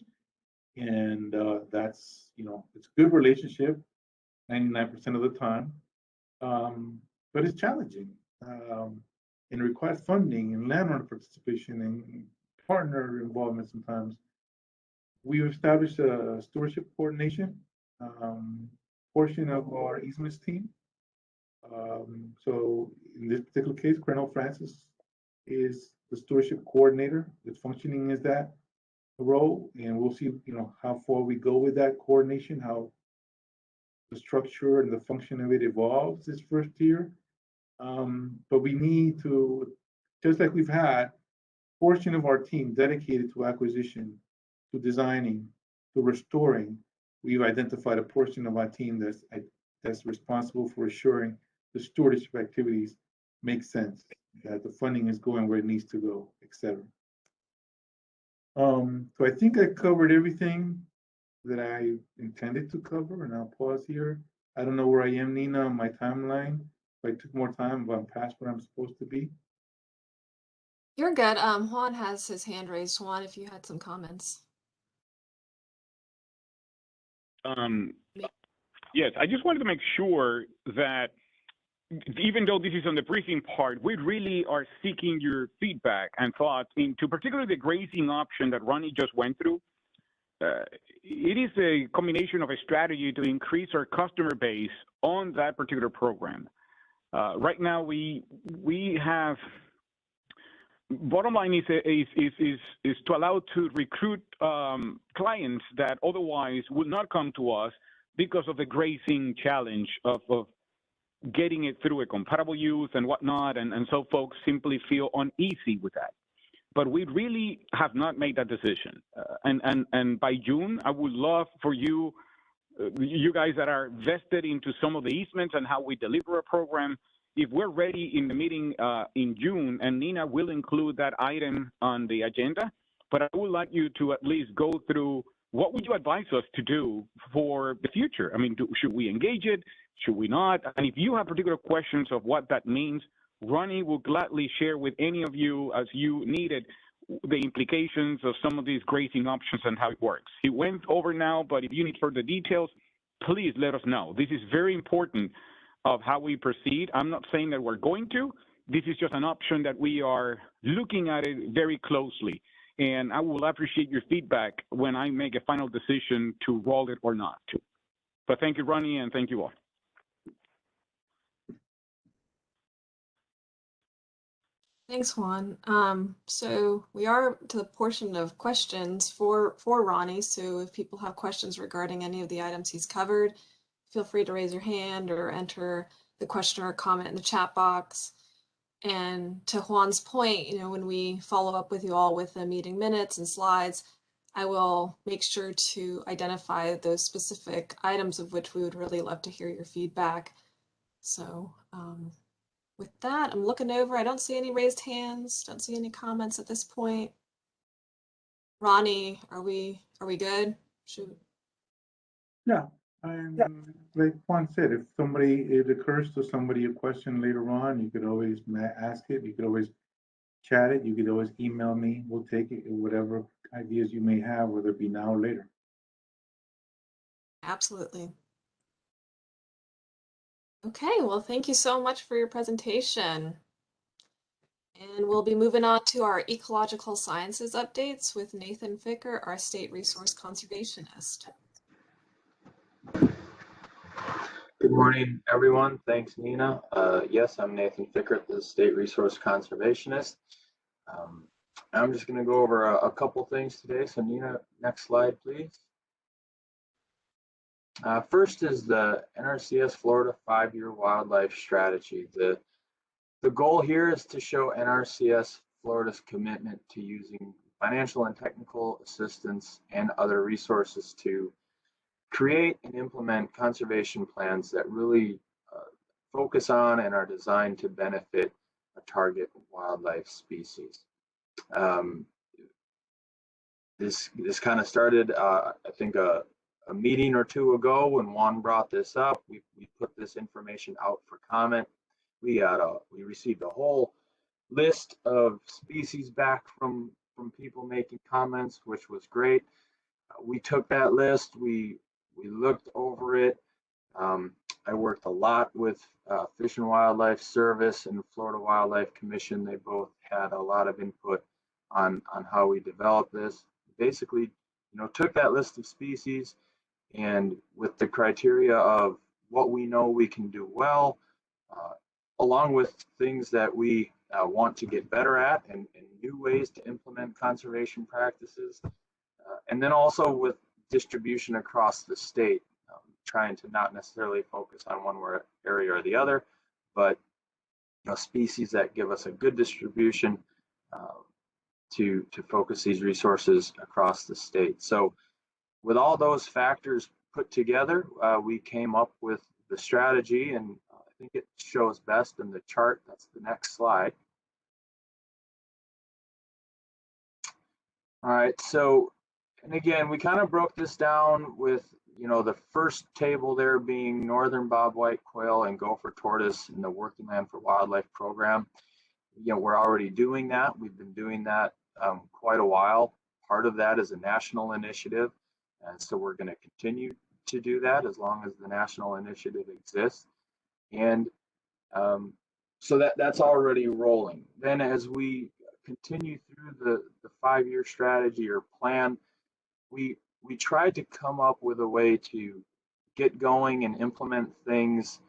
S5: and that's, you know, it's a good relationship 99% of the time, but it's challenging and requires funding and landowner participation and partner involvement sometimes. We've established a stewardship coordination portion of our easements team. So in this particular case, Colonel Francis is the stewardship coordinator. It's functioning as that role, and we'll see, you know, how far we go with that coordination, how the structure and the function of it evolves this first year. But we need to, just like we've had, portion of our team dedicated to acquisition, to designing, to restoring. We've identified a portion of our team that's responsible for assuring the stewardship activities make sense, that the funding is going where it needs to go, etc. So I think I covered everything that I intended to cover, and I'll pause here. I don't know where I am, Nina, on my timeline. If I took more time, if I'm past where I'm supposed to be.
S2: You're good. Juan has his hand raised. Juan, if you had some comments.
S1: Yes, I just wanted to make sure that even though this is on the briefing part, we really are seeking your feedback and thoughts into particularly the grazing option that Ronnie just went through. It is a combination of a strategy to increase our customer base on that particular program. Right now, we have, bottom line is to allow to recruit clients that otherwise would not come to us because of the grazing challenge of getting it through a compatible use and whatnot, and so folks simply feel uneasy with that. But we really have not made that decision. And by June, I would love for you guys that are vested into some of the easements and how we deliver a program, if we're ready in the meeting in June, and Nina will include that item on the agenda, but I would like you to at least go through what would you advise us to do for the future? I mean, should we engage it? Should we not? And if you have particular questions of what that means, Ronnie will gladly share with any of you as you needed the implications of some of these grazing options and how it works. He went over now, but if you need further details, please let us know. This is very important of how we proceed. I'm not saying that we're going to. This is just an option that we are looking at it very closely. And I will appreciate your feedback when I make a final decision to roll it or not to. But thank you, Ronnie, and thank you all.
S2: Thanks, Juan. So we are to the portion of questions for Ronnie. So if people have questions regarding any of the items he's covered, feel free to raise your hand or enter the question or comment in the chat box. And to Juan's point, you know, when we follow up with you all with the meeting minutes and slides, I will make sure to identify those specific items of which we would really love to hear your feedback. So with that, I'm looking over. I don't see any raised hands. Don't see any comments at this point. Ronnie, are we good?
S5: Yeah, and like Juan said, if it occurs to somebody a question later on, you could always ask it. You could always chat it. You could always email me. We'll take it. Whatever ideas you may have, whether it be now or later.
S2: Absolutely. Okay, well, thank you so much for your presentation. And we'll be moving on to our ecological sciences updates with Nathan Ficker, our state resource conservationist.
S6: Good morning, everyone. Thanks, Nina. Yes, I'm Nathan Ficker, the state resource conservationist. I'm just going to go over a couple things today. So Nina, next slide, please. First is the NRCS Florida 5-year wildlife strategy. The goal here is to show NRCS Florida's commitment to using financial and technical assistance and other resources to create and implement conservation plans that really focus on and are designed to benefit a target wildlife species. This kind of started, I think, a meeting or two ago when Juan brought this up. We put this information out for comment. We received a whole list of species back from people making comments, which was great. We took that list, we looked over it. I worked a lot with Fish and Wildlife Service and the Florida Wildlife Commission. They both had a lot of input on how we developed this. Basically, took that list of species and with the criteria of what we know we can do well, along with things that we want to get better at and new ways to implement conservation practices, and then also with distribution across the state, trying to not necessarily focus on one area or the other, but species that give us a good distribution to focus these resources across the state. So with all those factors put together, we came up with the strategy, and I think it shows best in the chart. That's the next slide. All right, so, and again, we kind of broke this down with, the first table there being northern bobwhite quail and gopher tortoise in the Working Land for Wildlife program. We're already doing that. We've been doing that quite a while. Part of that is a national initiative, and so we're going to continue to do that as long as the national initiative exists. And so that's already rolling. Then as we continue through the 5-year strategy or plan, we tried to come up with a way to get going and implement things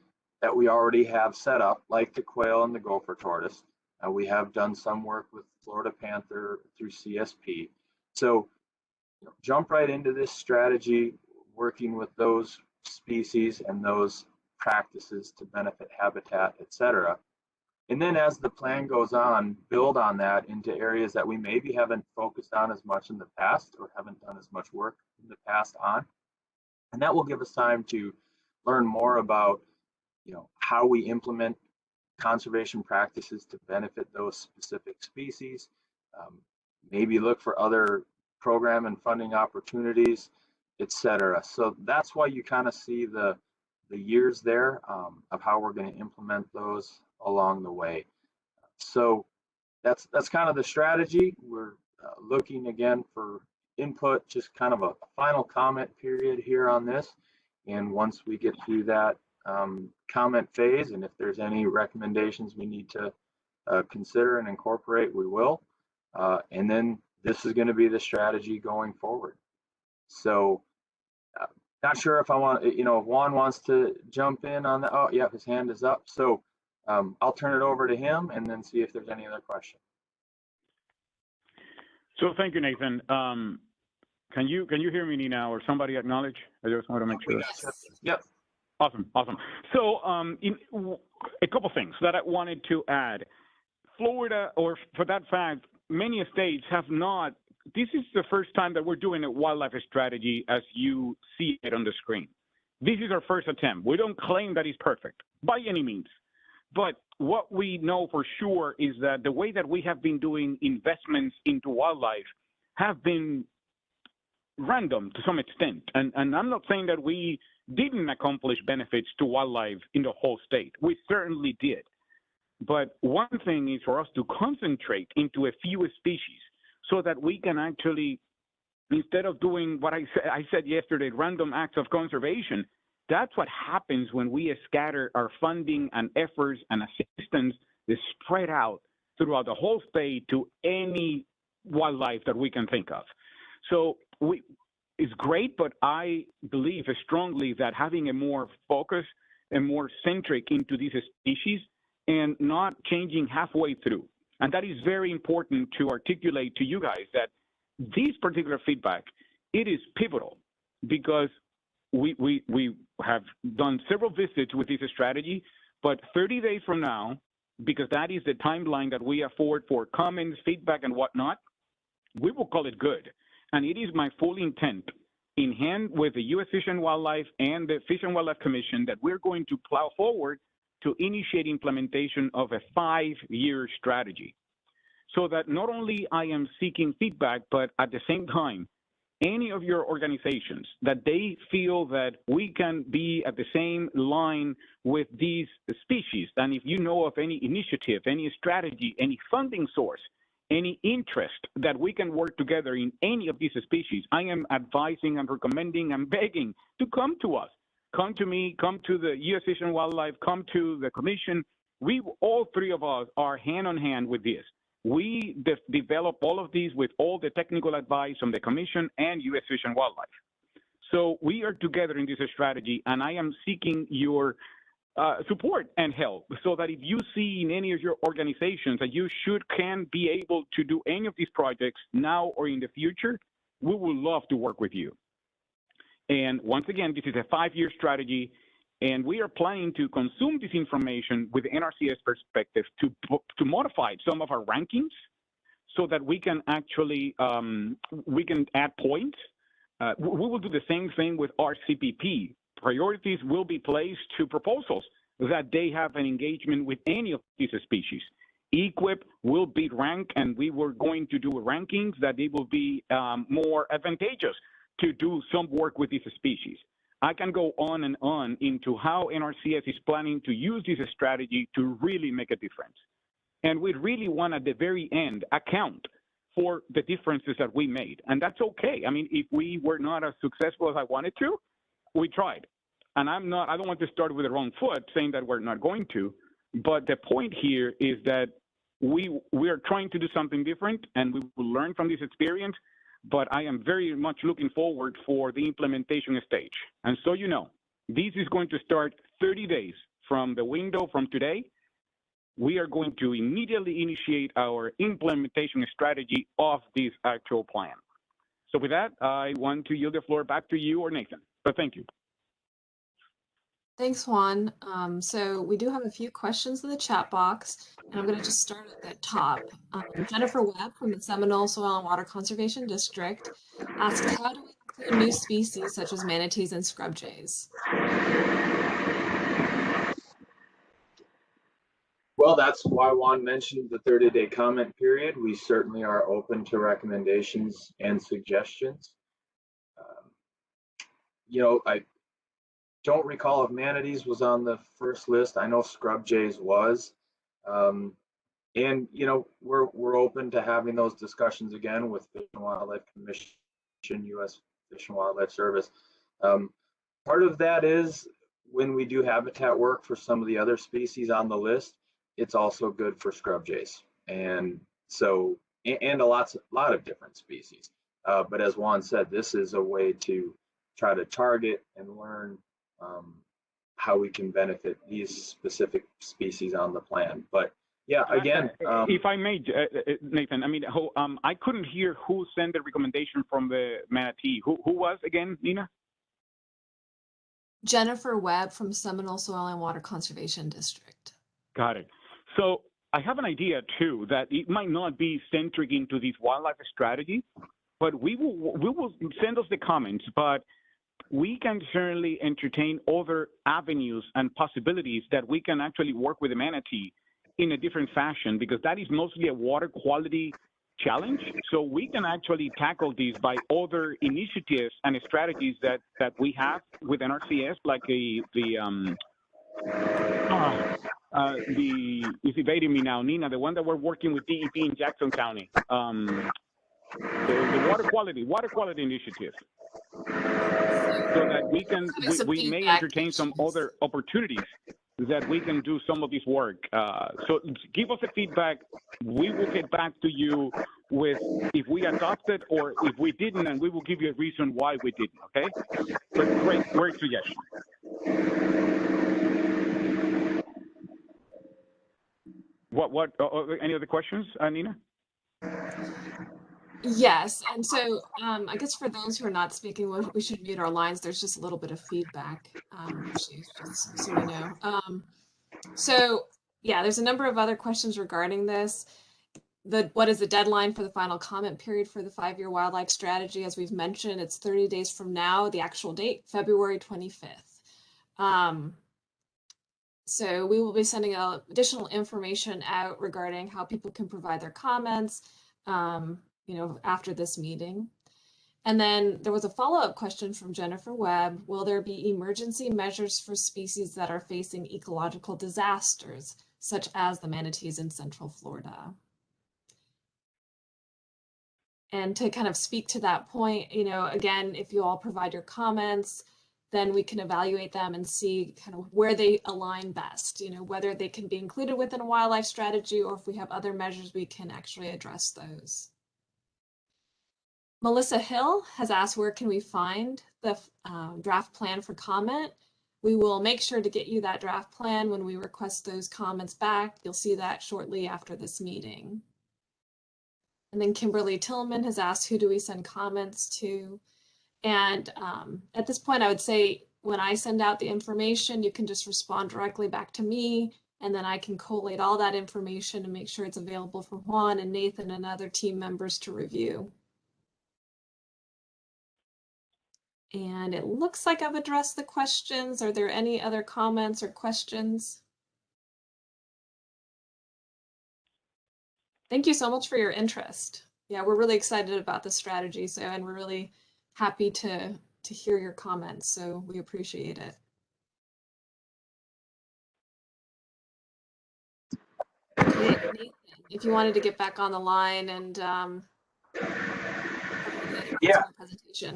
S6: that we already have set up, like the quail and the gopher tortoise. We have done some work with Florida panther through CSP. So jump right into this strategy, working with those species and those practices to benefit habitat, etc. And then as the plan goes on, build on that into areas that we maybe haven't focused on as much in the past or haven't done as much work in the past on. And that will give us time to learn more about, how we implement conservation practices to benefit those specific species, maybe look for other program and funding opportunities, etc. So that's why you kind of see the years there of how we're going to implement those along the way. So that's kind of the strategy. We're looking again for input, just kind of a final comment period here on this. And once we get through that comment phase, and if there's any recommendations we need to consider and incorporate, we will. And then this is going to be the strategy going forward. So not sure if I want, if Juan wants to jump in on that. Oh, yeah, his hand is up. So I'll turn it over to him and then see if there's any other questions.
S1: So thank you, Nathan. Can you hear me now, or somebody acknowledge? I just want to make sure.
S2: Yes.
S6: Yep.
S1: Awesome. So a couple things that I wanted to add. Florida, or for that fact, many states have not this is the first time that we're doing a wildlife strategy as you see it on the screen. This is our first attempt. We don't claim that it's perfect by any means. But what we know for sure is that the way that we have been doing investments into wildlife have been random to some extent. And I'm not saying that we didn't accomplish benefits to wildlife in the whole state. We certainly did. But one thing is for us to concentrate into a few species so that we can actually, instead of doing what I said yesterday, random acts of conservation, that's what happens when we scatter our funding and efforts and assistance is spread out throughout the whole state to any wildlife that we can think of. So it's great, but I believe strongly that having a more focus and more centric into these species and not changing halfway through. And that is very important to articulate to you guys that this particular feedback, it is pivotal because we have done several visits with this strategy, but 30 days from now, because that is the timeline that we afford for comments, feedback, and whatnot, we will call it good. And it is my full intent, in hand with the U.S. Fish and Wildlife and the Fish and Wildlife Commission, that we're going to plow forward to initiate implementation of a 5-year strategy. So that not only I am seeking feedback, but at the same time, any of your organizations that they feel that we can be at the same line with these species, and if you know of any initiative, any strategy, any funding source, any interest that we can work together in any of these species, I am advising and recommending and begging to come to us. Come to me, come to the U.S. Fish and Wildlife, come to the Commission. We, all three of us, are hand in hand with this. We develop all of these with all the technical advice from the Commission and U.S. Fish and Wildlife. So we are together in this strategy, and I am seeking your support and help so that if you see in any of your organizations that you can be able to do any of these projects now or in the future, we would love to work with you. And once again, this is a 5-year strategy, and we are planning to consume this information with the NRCS perspective to modify some of our rankings so that we can actually, we can add points. We will do the same thing with Rcpp. Priorities will be placed to proposals that they have an engagement with any of these species. EQIP will be ranked, and we were going to do rankings that it will be more advantageous to do some work with these species. I can go on and on into how NRCS is planning to use this strategy to really make a difference. And we really want at the very end account for the differences that we made. And that's okay. I mean, if we were not as successful as I wanted to, we tried. And I don't want to start with the wrong foot saying that we're not going to, but the point here is that we are trying to do something different, and we will learn from this experience. But I am very much looking forward for the implementation stage. And so you know, this is going to start 30 days from the window from today. We are going to immediately initiate our implementation strategy of this actual plan. So with that, I want to yield the floor back to you or Nathan, but thank you.
S2: Thanks, Juan. So we do have a few questions in the chat box, and I'm going to just start at the top. Jennifer Webb from the Seminole Soil and Water Conservation District asks, how do we include new species such as manatees and scrub jays?
S6: Well, that's why Juan mentioned the 30-day comment period. We certainly are open to recommendations and suggestions. You know, I don't recall if manatees was on the first list. I know scrub jays was. And, you know, we're open to having those discussions again with Fish and Wildlife Commission, U.S. Fish and Wildlife Service. Part of that is when we do habitat work for some of the other species on the list, it's also good for scrub jays. And so, and a lot of different species. But as Juan said, this is a way to try to target and learn how we can benefit these specific species on the plan. But yeah, again,
S1: if I may, Nathan, I mean, I couldn't hear who sent the recommendation from the manatee. Who was again, Nina?
S2: Jennifer Webb from Seminole Soil and Water Conservation District.
S1: Got it. So I have an idea too that it might not be centric into these wildlife strategies, but we will send us the comments, but we can certainly entertain other avenues and possibilities that we can actually work with the manatee in a different fashion, because that is mostly a water quality challenge. So we can actually tackle these by other initiatives and strategies that we have with NRCS, like it's evading me now, Nina, the one that we're working with DEP in Jackson County, the water quality initiative, so that we may entertain some other opportunities that we can do some of this work. So give us a feedback. We will get back to you with if we adopted or if we didn't, and we will give you a reason why we didn't, okay? But great suggestion. Any other questions, Nina?
S2: Yes, and so I guess for those who are not speaking, we should mute our lines. There's just a little bit of feedback, just so we know. So yeah, there's a number of other questions regarding this. What is the deadline for the final comment period for the 5-year wildlife strategy? As we've mentioned, it's 30 days from now, the actual date, February 25th. So we will be sending out additional information out regarding how people can provide their comments, after this meeting. And then there was a follow-up question from Jennifer Webb. Will there be emergency measures for species that are facing ecological disasters, such as the manatees in Central Florida? And to kind of speak to that point, again, if you all provide your comments, then we can evaluate them and see kind of where they align best, whether they can be included within a wildlife strategy, or if we have other measures, we can actually address those. Melissa Hill has asked, where can we find the draft plan for comment? We will make sure to get you that draft plan when we request those comments back. You'll see that shortly after this meeting. And then Kimberly Tillman has asked, who do we send comments to? And at this point, I would say when I send out the information, you can just respond directly back to me, and then I can collate all that information and make sure it's available for Juan and Nathan and other team members to review. And it looks like I've addressed the questions. Are there any other comments or questions? Thank you so much for your interest. Yeah, we're really excited about this strategy, and we're really happy to hear your comments, so we appreciate it. Nathan, if you wanted to get back on the line and
S6: yeah,
S2: presentation.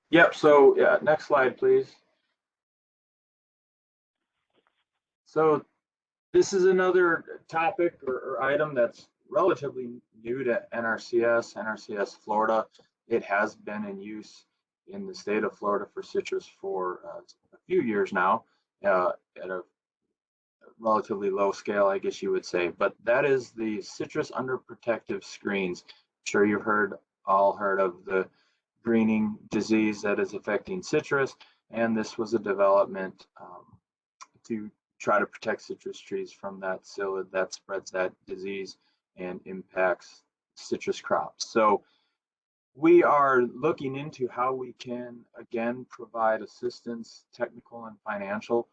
S6: Yep. So yeah, next slide, please. So this is another topic or item that's relatively new to NRCS Florida. It has been in use in the state of Florida for citrus for a few years now, at a relatively low scale, I guess you would say. But that is the citrus under protective screens. I'm sure you've all heard of the greening disease that is affecting citrus, and this was a development to try to protect citrus trees from that psyllid that spreads that disease and impacts citrus crops. So we are looking into how we can, again, provide assistance, technical and financial,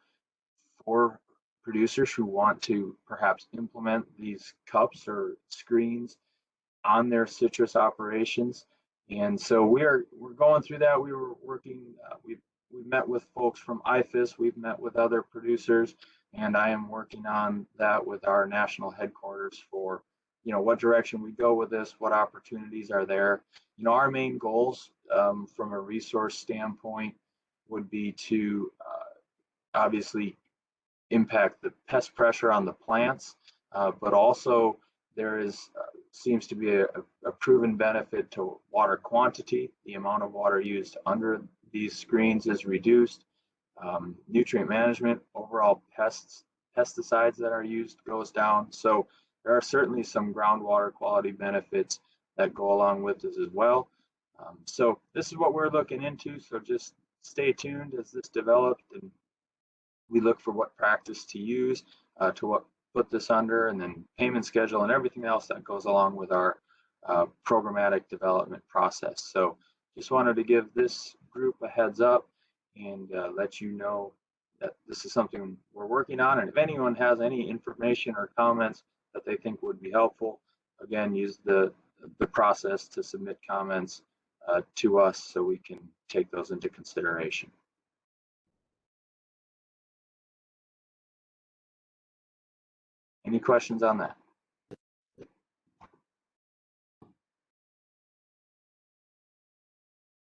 S6: for producers who want to perhaps implement these cups or screens on their citrus operations. And so we're going through that. We were working, we met with folks from IFAS, we've met with other producers, and I am working on that with our national headquarters for, what direction we go with this, what opportunities are there. Our main goals from a resource standpoint would be to obviously impact the pest pressure on the plants, but also there seems to be a proven benefit to water quantity. The amount of water used under these screens is reduced. Nutrient management, overall pesticides that are used goes down. So there are certainly some groundwater quality benefits that go along with this as well. So this is what we're looking into. So just stay tuned as this develops, and we look for what practice to use, to what put this under, and then payment schedule and everything else that goes along with our programmatic development process. So just wanted to give this group a heads up and let you know that this is something we're working on. And if anyone has any information or comments that they think would be helpful, again, use the process to submit comments to us so we can take those into consideration. Any questions on that?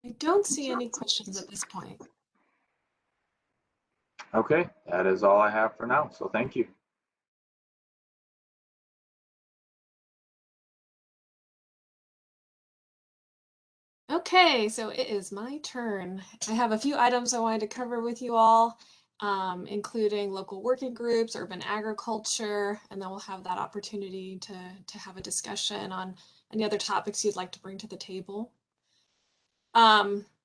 S2: I don't see any questions at this point.
S6: Okay, that is all I have for now. So thank you.
S2: Okay, so it is my turn. I have a few items I wanted to cover with you all, including local working groups, urban agriculture, and then we'll have that opportunity to have a discussion on any other topics you'd like to bring to the table.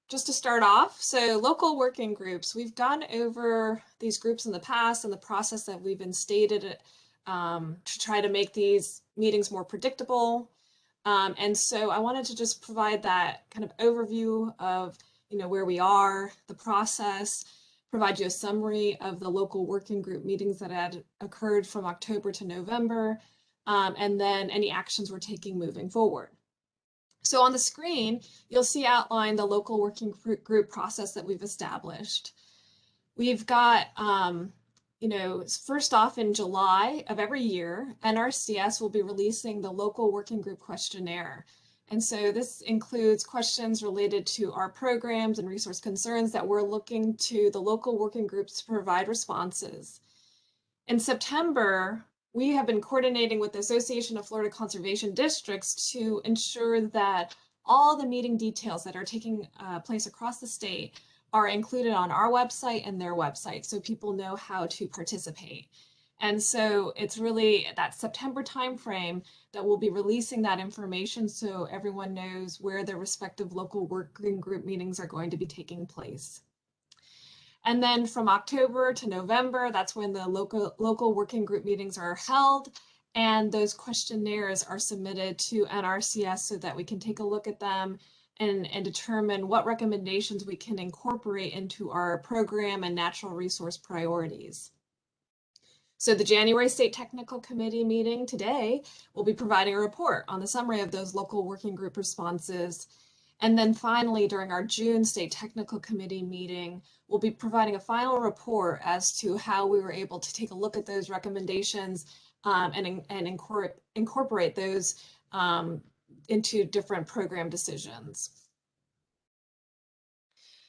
S2: Just to start off, so local working groups, we've gone over these groups in the past and the process that we've instated to try to make these meetings more predictable. And so I wanted to just provide that kind of overview of, where we are, the process, provide you a summary of the local working group meetings that had occurred from October to November, and then any actions we're taking moving forward. So on the screen, you'll see outlined the local working group process that we've established. We've got, first off, in July of every year, NRCS will be releasing the local working group questionnaire. And so this includes questions related to our programs and resource concerns that we're looking to the local working groups to provide responses. In September, we have been coordinating with the Association of Florida Conservation Districts to ensure that all the meeting details that are taking place across the state are included on our website and their website so people know how to participate. And so it's really that September timeframe that we'll be releasing that information so everyone knows where their respective local working group meetings are going to be taking place. And then from October to November, that's when the local working group meetings are held, and those questionnaires are submitted to NRCS so that we can take a look at them and determine what recommendations we can incorporate into our program and natural resource priorities. So the January State Technical Committee meeting today will be providing a report on the summary of those local working group responses. And then finally, during our June State Technical Committee meeting, we'll be providing a final report as to how we were able to take a look at those recommendations and incorporate those into different program decisions.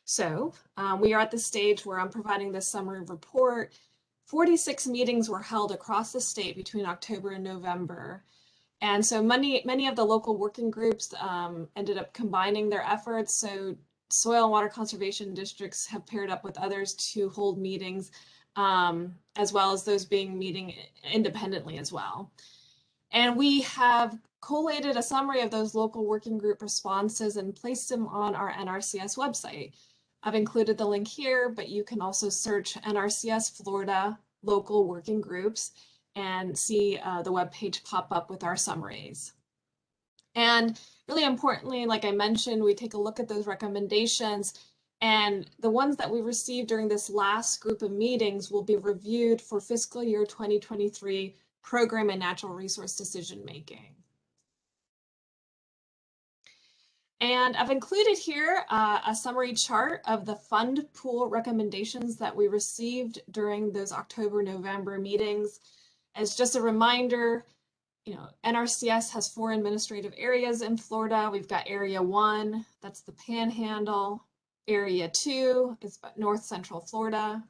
S2: So we are at the stage where I'm providing this summary report. 46 meetings were held across the state between October and November. And so many of the local working groups ended up combining their efforts. So soil and water conservation districts have paired up with others to hold meetings, as well as those meeting independently as well. And we have collated a summary of those local working group responses and placed them on our NRCS website. I've included the link here, but you can also search NRCS Florida local working groups and see the webpage pop up with our summaries. And really importantly, like I mentioned, we take a look at those recommendations, and the ones that we received during this last group of meetings will be reviewed for fiscal year 2023 program and natural resource decision making. And I've included here a summary chart of the fund pool recommendations that we received during those October-November meetings. As just a reminder, NRCS has 4 administrative areas in Florida. We've got Area 1, that's the Panhandle. Area 2 is North Central Florida.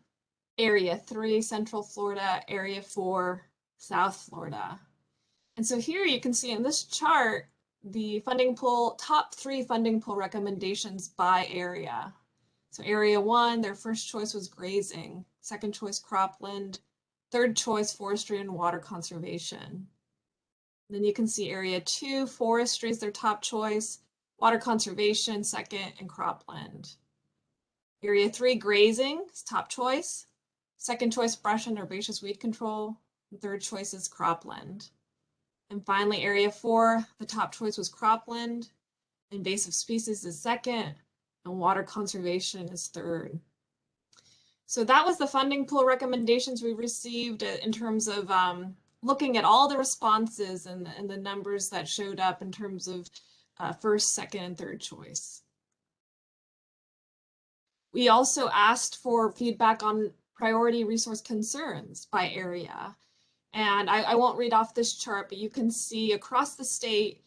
S2: Area 3, Central Florida. Area 4, South Florida. And so here you can see in this chart, the funding pool, top 3 funding pool recommendations by area. So Area 1, their first choice was grazing, second choice cropland, third choice forestry and water conservation. Then you can see Area 2, forestry is their top choice, water conservation second, and cropland. Area 3, grazing is top choice, second choice brush and herbaceous weed control, The third choice is cropland. And finally, area 4, the top choice was cropland. Invasive species is second, and water conservation is third. So that was the funding pool recommendations we received in terms of looking at all the responses and the numbers that showed up in terms of first, second, and third choice. We also asked for feedback on priority resource concerns by area. And I won't read off this chart, but you can see across the state,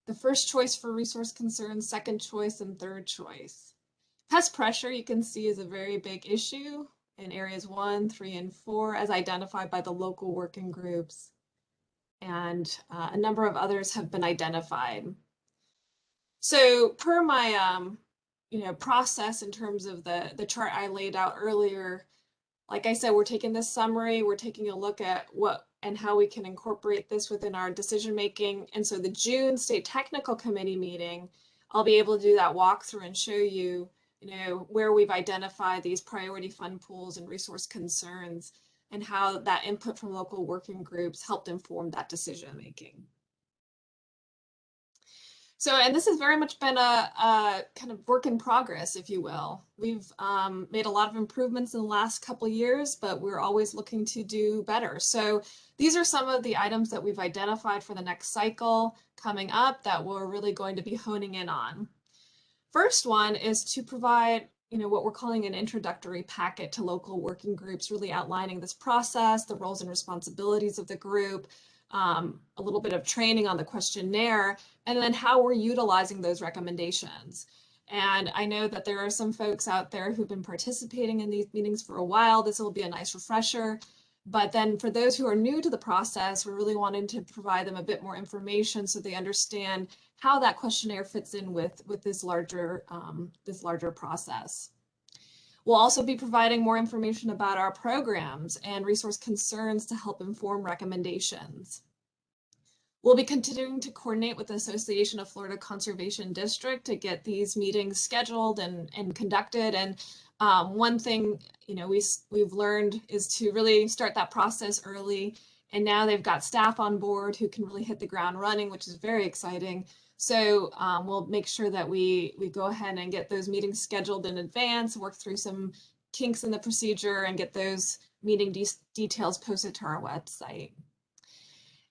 S2: the first choice for resource concerns, second choice, and third choice. Pest pressure, you can see, is a very big issue in areas 1, 3, and 4, as identified by the local working groups. And a number of others have been identified. So per my process in terms of the chart I laid out earlier, like I said, we're taking this summary, we're taking a look at what and how we can incorporate this within our decision making. And so the June State Technical Committee meeting, I'll be able to do that walkthrough and show you, where we've identified these priority fund pools and resource concerns and how that input from local working groups helped inform that decision making. So, and this has very much been a kind of work in progress, if you will. We've made a lot of improvements in the last couple of years, but we're always looking to do better. So these are some of the items that we've identified for the next cycle coming up that we're really going to be honing in on. First one is to provide, what we're calling an introductory packet to local working groups, really outlining this process, the roles and responsibilities of the group, a little bit of training on the questionnaire, and then how we're utilizing those recommendations. And I know that there are some folks out there who've been participating in these meetings for a while. This will be a nice refresher. But then for those who are new to the process, we're really wanting to provide them a bit more information so they understand how that questionnaire fits in with this larger process. We'll also be providing more information about our programs and resource concerns to help inform recommendations. We'll be continuing to coordinate with the Association of Florida Conservation District to get these meetings scheduled and conducted. And one thing we've learned is to really start that process early. And now they've got staff on board who can really hit the ground running, which is very exciting. So we'll make sure that we go ahead and get those meetings scheduled in advance, work through some kinks in the procedure, and get those meeting details posted to our website.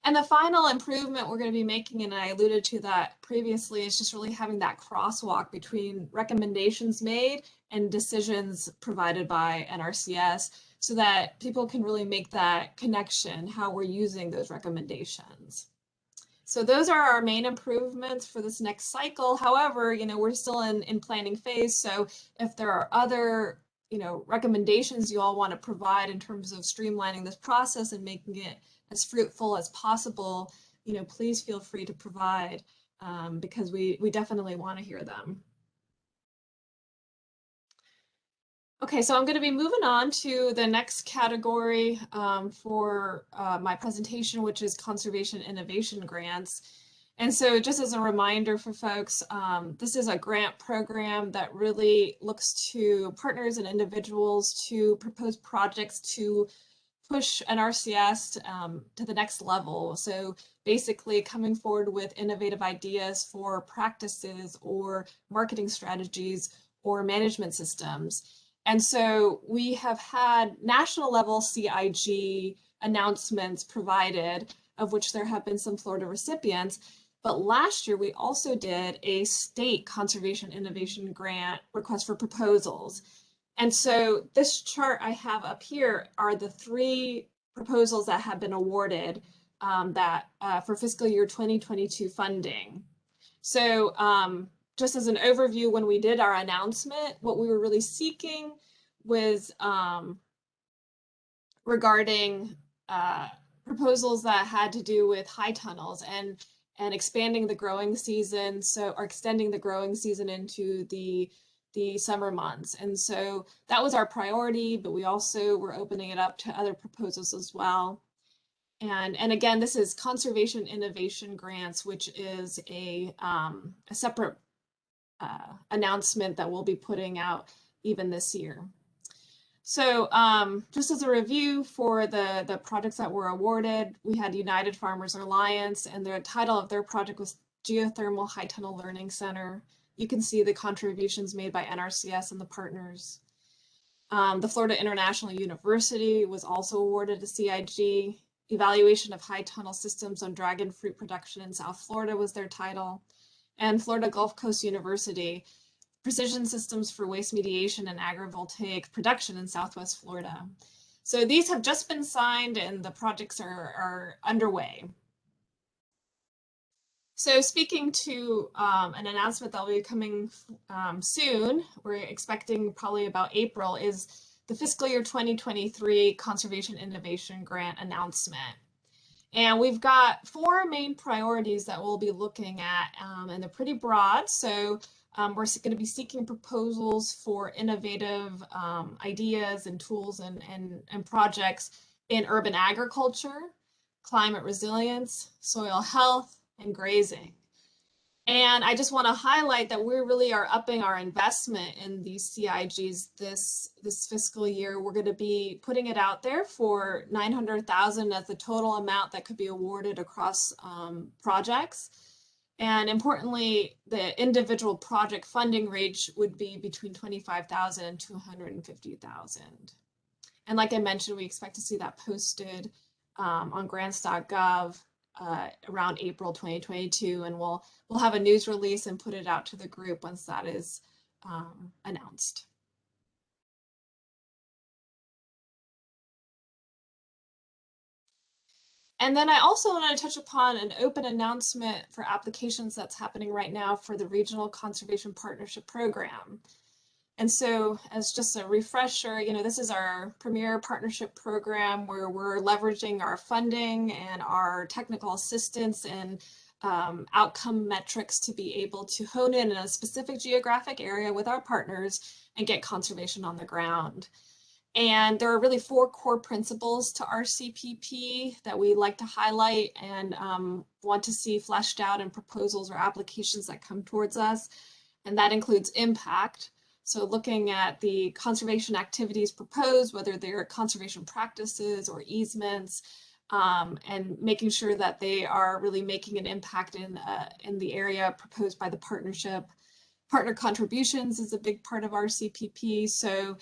S2: And the final improvement we're going to be making, and I alluded to that previously, is just really having that crosswalk between recommendations made and decisions provided by NRCS so that people can really make that connection, how we're using those recommendations. So those are our main improvements for this next cycle. However, we're still in planning phase. So if there are other, recommendations you all want to provide in terms of streamlining this process and making it as fruitful as possible, please feel free to provide because we definitely want to hear them. Okay, so I'm going to be moving on to the next category for my presentation, which is conservation innovation grants. And so just as a reminder for folks, this is a grant program that really looks to partners and individuals to propose projects to push NRCS to the next level. So basically coming forward with innovative ideas for practices or marketing strategies or management systems. And so we have had national level CIG announcements provided, of which there have been some Florida recipients. But last year, we also did a state conservation innovation grant request for proposals. And so this chart I have up here are the 3 proposals that have been awarded for fiscal year 2022 funding. So just as an overview, when we did our announcement, what we were really seeking was regarding proposals that had to do with high tunnels and expanding the growing season, or extending the growing season into the summer months. And so that was our priority, but we also were opening it up to other proposals as well. And again, this is conservation innovation grants, which is a separate announcement that we'll be putting out even this year. So just as a review for the projects that were awarded, we had United Farmers Alliance, and the title of their project was Geothermal High Tunnel Learning Center. You can see the contributions made by NRCS and the partners. The Florida International University was also awarded a CIG. Evaluation of High Tunnel Systems on Dragon Fruit Production in South Florida was their title. And Florida Gulf Coast University, Precision Systems for Waste Mediation and Agrivoltaic Production in Southwest Florida. So these have just been signed and the projects are underway. So speaking to an announcement that will be coming soon, we're expecting probably about April, is the fiscal year 2023 Conservation Innovation Grant announcement. And we've got 4 main priorities that we'll be looking at, and they're pretty broad. So we're going to be seeking proposals for innovative ideas and tools and projects in urban agriculture, climate resilience, soil health, and grazing. And I just want to highlight that we really are upping our investment in these CIGs this fiscal year. We're going to be putting it out there for $900,000 as the total amount that could be awarded across projects. And importantly, the individual project funding range would be between $25,000 and $250,000. And like I mentioned, we expect to see that posted on grants.gov around April 2022, and we'll have a news release and put it out to the group once that is announced. And then I also want to touch upon an open announcement for applications that's happening right now for the Regional Conservation Partnership Program. And so as just a refresher, this is our premier partnership program where we're leveraging our funding and our technical assistance and outcome metrics to be able to hone in a specific geographic area with our partners and get conservation on the ground. And there are really 4 core principles to Rcpp that we like to highlight and want to see fleshed out in proposals or applications that come towards us. And that includes impact. So looking at the conservation activities proposed, whether they're conservation practices or easements, and making sure that they are really making an impact in the area proposed by the partnership. Partner contributions is a big part of Rcpp. So,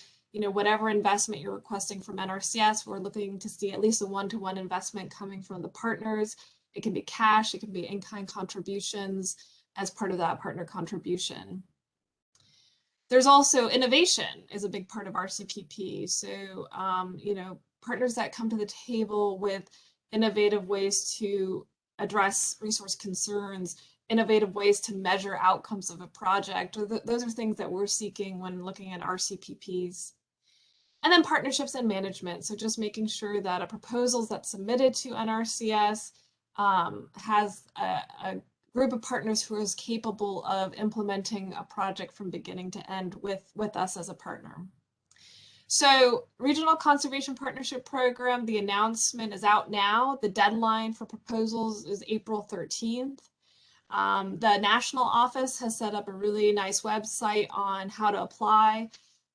S2: whatever investment you're requesting from NRCS, we're looking to see at least a 1-to-1 investment coming from the partners. It can be cash, it can be in-kind contributions as part of that partner contribution. There's also innovation is a big part of Rcpp. So, partners that come to the table with innovative ways to address resource concerns, innovative ways to measure outcomes of a project. Those are things that we're seeking when looking at Rcpps. And then partnerships and management. So just making sure that a proposal that's submitted to NRCS has a group of partners who is capable of implementing a project from beginning to end with us as a partner. So Regional Conservation Partnership Program, the announcement is out now. The deadline for proposals is April 13th. The national office has set up a really nice website on how to apply.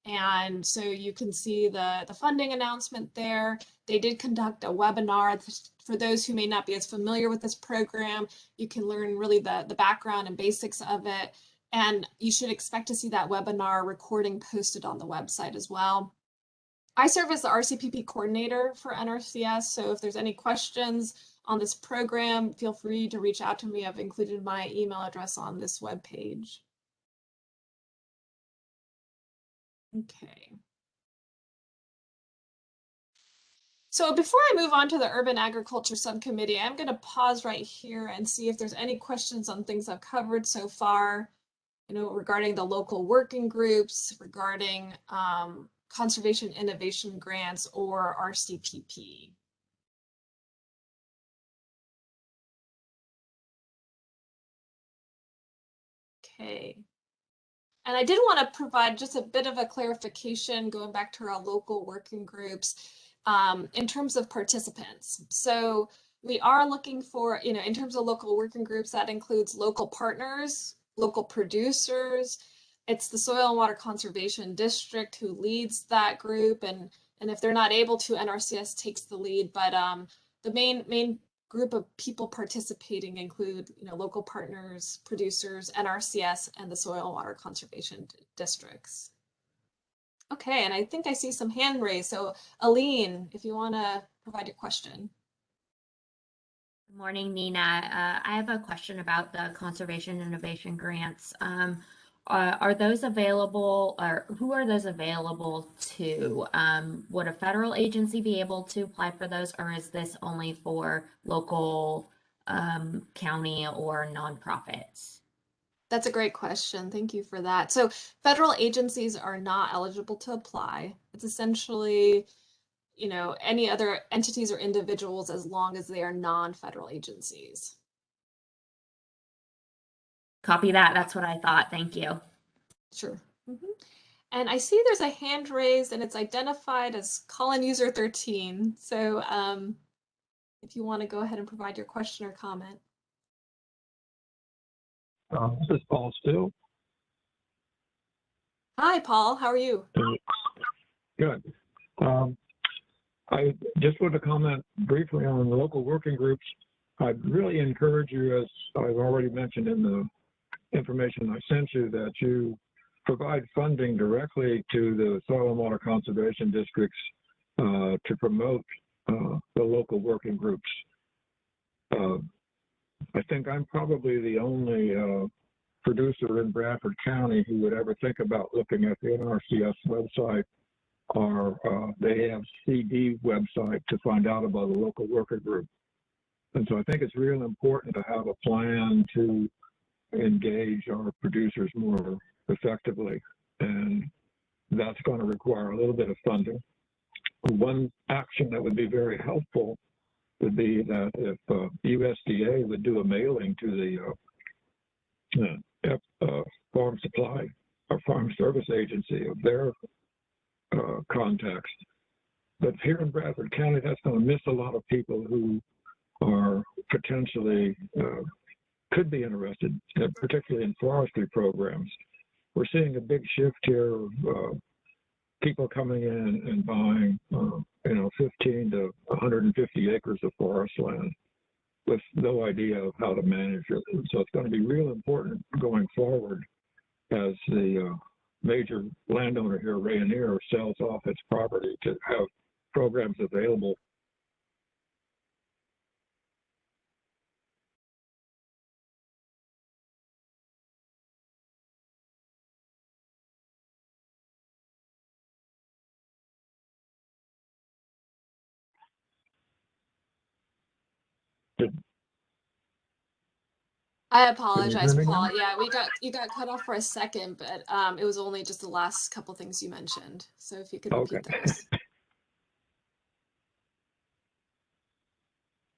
S2: And so you can see the funding announcement there. They did conduct a webinar. For those who may not be as familiar with this program, you can learn really the background and basics of it. And you should expect to see that webinar recording posted on the website as well. I serve as the Rcpp coordinator for NRCS, so if there's any questions on this program, feel free to reach out to me. I've included my email address on this webpage. Okay. So before I move on to the Urban Agriculture Subcommittee, I'm going to pause right here and see if there's any questions on things I've covered so far, regarding the local working groups, regarding conservation innovation grants or Rcpp. Okay. And I did want to provide just a bit of a clarification going back to our local working groups in terms of participants. So we are looking for, in terms of local working groups, that includes local partners, local producers, it's the Soil and Water Conservation District who leads that group, and if they're not able to, NRCS takes the lead. But the main group of people participating include, local partners, producers, NRCS, and the Soil and Water Conservation Districts. Okay, and I think I see some hand raised. So Aline, if you want to provide your question.
S7: Good morning, Nina. I have a question about the Conservation Innovation Grants. Are those available, or who are those available to? Would a federal agency be able to apply for those, or is this only for local, county, or nonprofits?
S2: That's a great question. Thank you for that. So federal agencies are not eligible to apply. It's essentially, any other entities or individuals as long as they are non-federal agencies.
S7: Copy that. That's what I thought. Thank you.
S2: Sure. And I see there's a hand raised and it's identified as call-in user 13. So if you want to go ahead and provide your question or comment.
S8: This is Paul Still.
S2: Hi, Paul. How are you?
S8: Good. I just want to comment briefly on the local working groups. I'd really encourage you, as I've already mentioned in the information I sent you, that you provide funding directly to the soil and water conservation districts to promote the local working groups. I think I'm probably the only producer in Bradford County who would ever think about looking at the NRCS website or the AFCD website to find out about a local working group. And so I think it's really important to have a plan to engage our producers more effectively, and that's going to require a little bit of funding. One action that would be very helpful would be that if USDA would do a mailing to the farm supply or farm service agency of their contacts. But here in Bradford County, that's going to miss a lot of people who are potentially could be interested, particularly in forestry programs. We're seeing a big shift here of people coming in and buying, 15 to 150 acres of forest land with no idea of how to manage it. And so it's going to be real important going forward as the major landowner here, Rayonier, sells off its property to have programs available.
S2: I apologize, Paul. Yeah, you got cut off for a second, but it was only just the last couple things you mentioned. So if you could repeat those.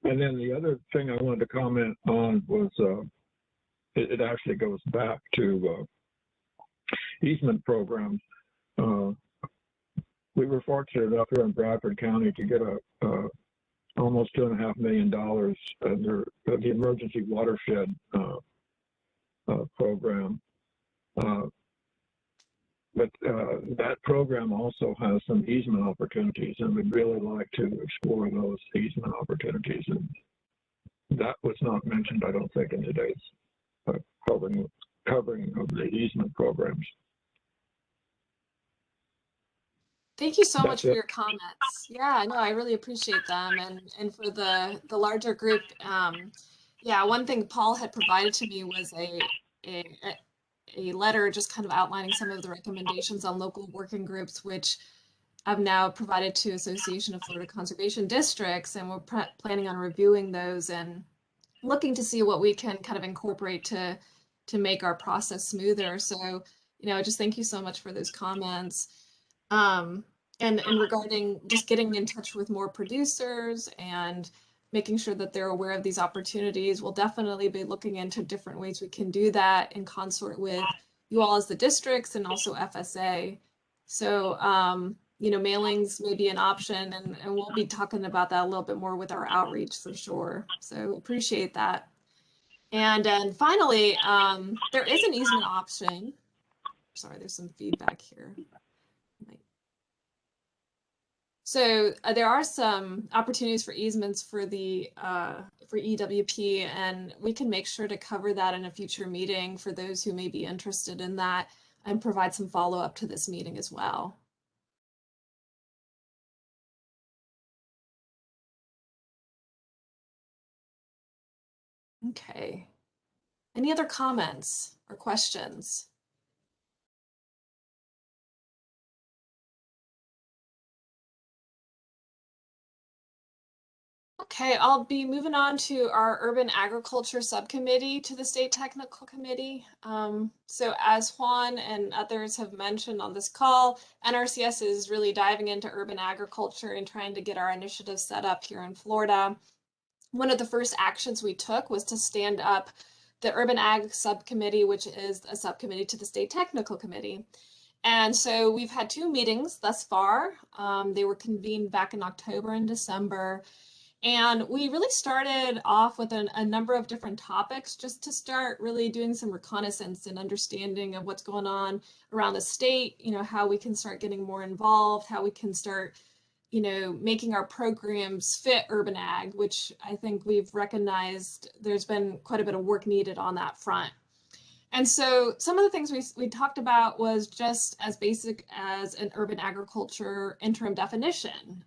S8: And then the other thing I wanted to comment on was it actually goes back to easement programs. We were fortunate enough here in Bradford County to get a almost $2.5 million under the emergency watershed program. But that program also has some easement opportunities, and we'd really like to explore those easement opportunities. And that was not mentioned, I don't think, in today's covering of the easement programs.
S2: Thank you so much for your comments. Yeah, no, I really appreciate them. And for the larger group, yeah, one thing Paul had provided to me was a letter just kind of outlining some of the recommendations on local working groups, which I've now provided to Association of Florida Conservation Districts, and we're planning on reviewing those and looking to see what we can kind of incorporate to make our process smoother. So, just thank you so much for those comments. And regarding just getting in touch with more producers and making sure that they're aware of these opportunities, we'll definitely be looking into different ways we can do that in consort with you all as the districts and also FSA. So, mailings may be an option, and we'll be talking about that a little bit more with our outreach for sure. So appreciate that. And then finally, there is an easement option sorry, there's some feedback here. So there are some opportunities for easements for the for EWP, and we can make sure to cover that in a future meeting for those who may be interested in that, and provide some follow-up to this meeting as well. Okay. Any other comments or questions? Okay, I'll be moving on to our Urban Agriculture Subcommittee to the State Technical Committee. So as Juan and others have mentioned on this call, NRCS is really diving into urban agriculture and trying to get our initiative set up here in Florida. One of the first actions we took was to stand up the Urban Ag Subcommittee, which is a subcommittee to the State Technical Committee. And so we've had 2 meetings thus far. They were convened back in October and December. And we really started off with a number of different topics just to start really doing some reconnaissance and understanding of what's going on around the state, you know, how we can start getting more involved, how we can start, you know, making our programs fit urban ag, which I think we've recognized there's been quite a bit of work needed on that front. And so some of the things we talked about was just as basic as an urban agriculture interim definition.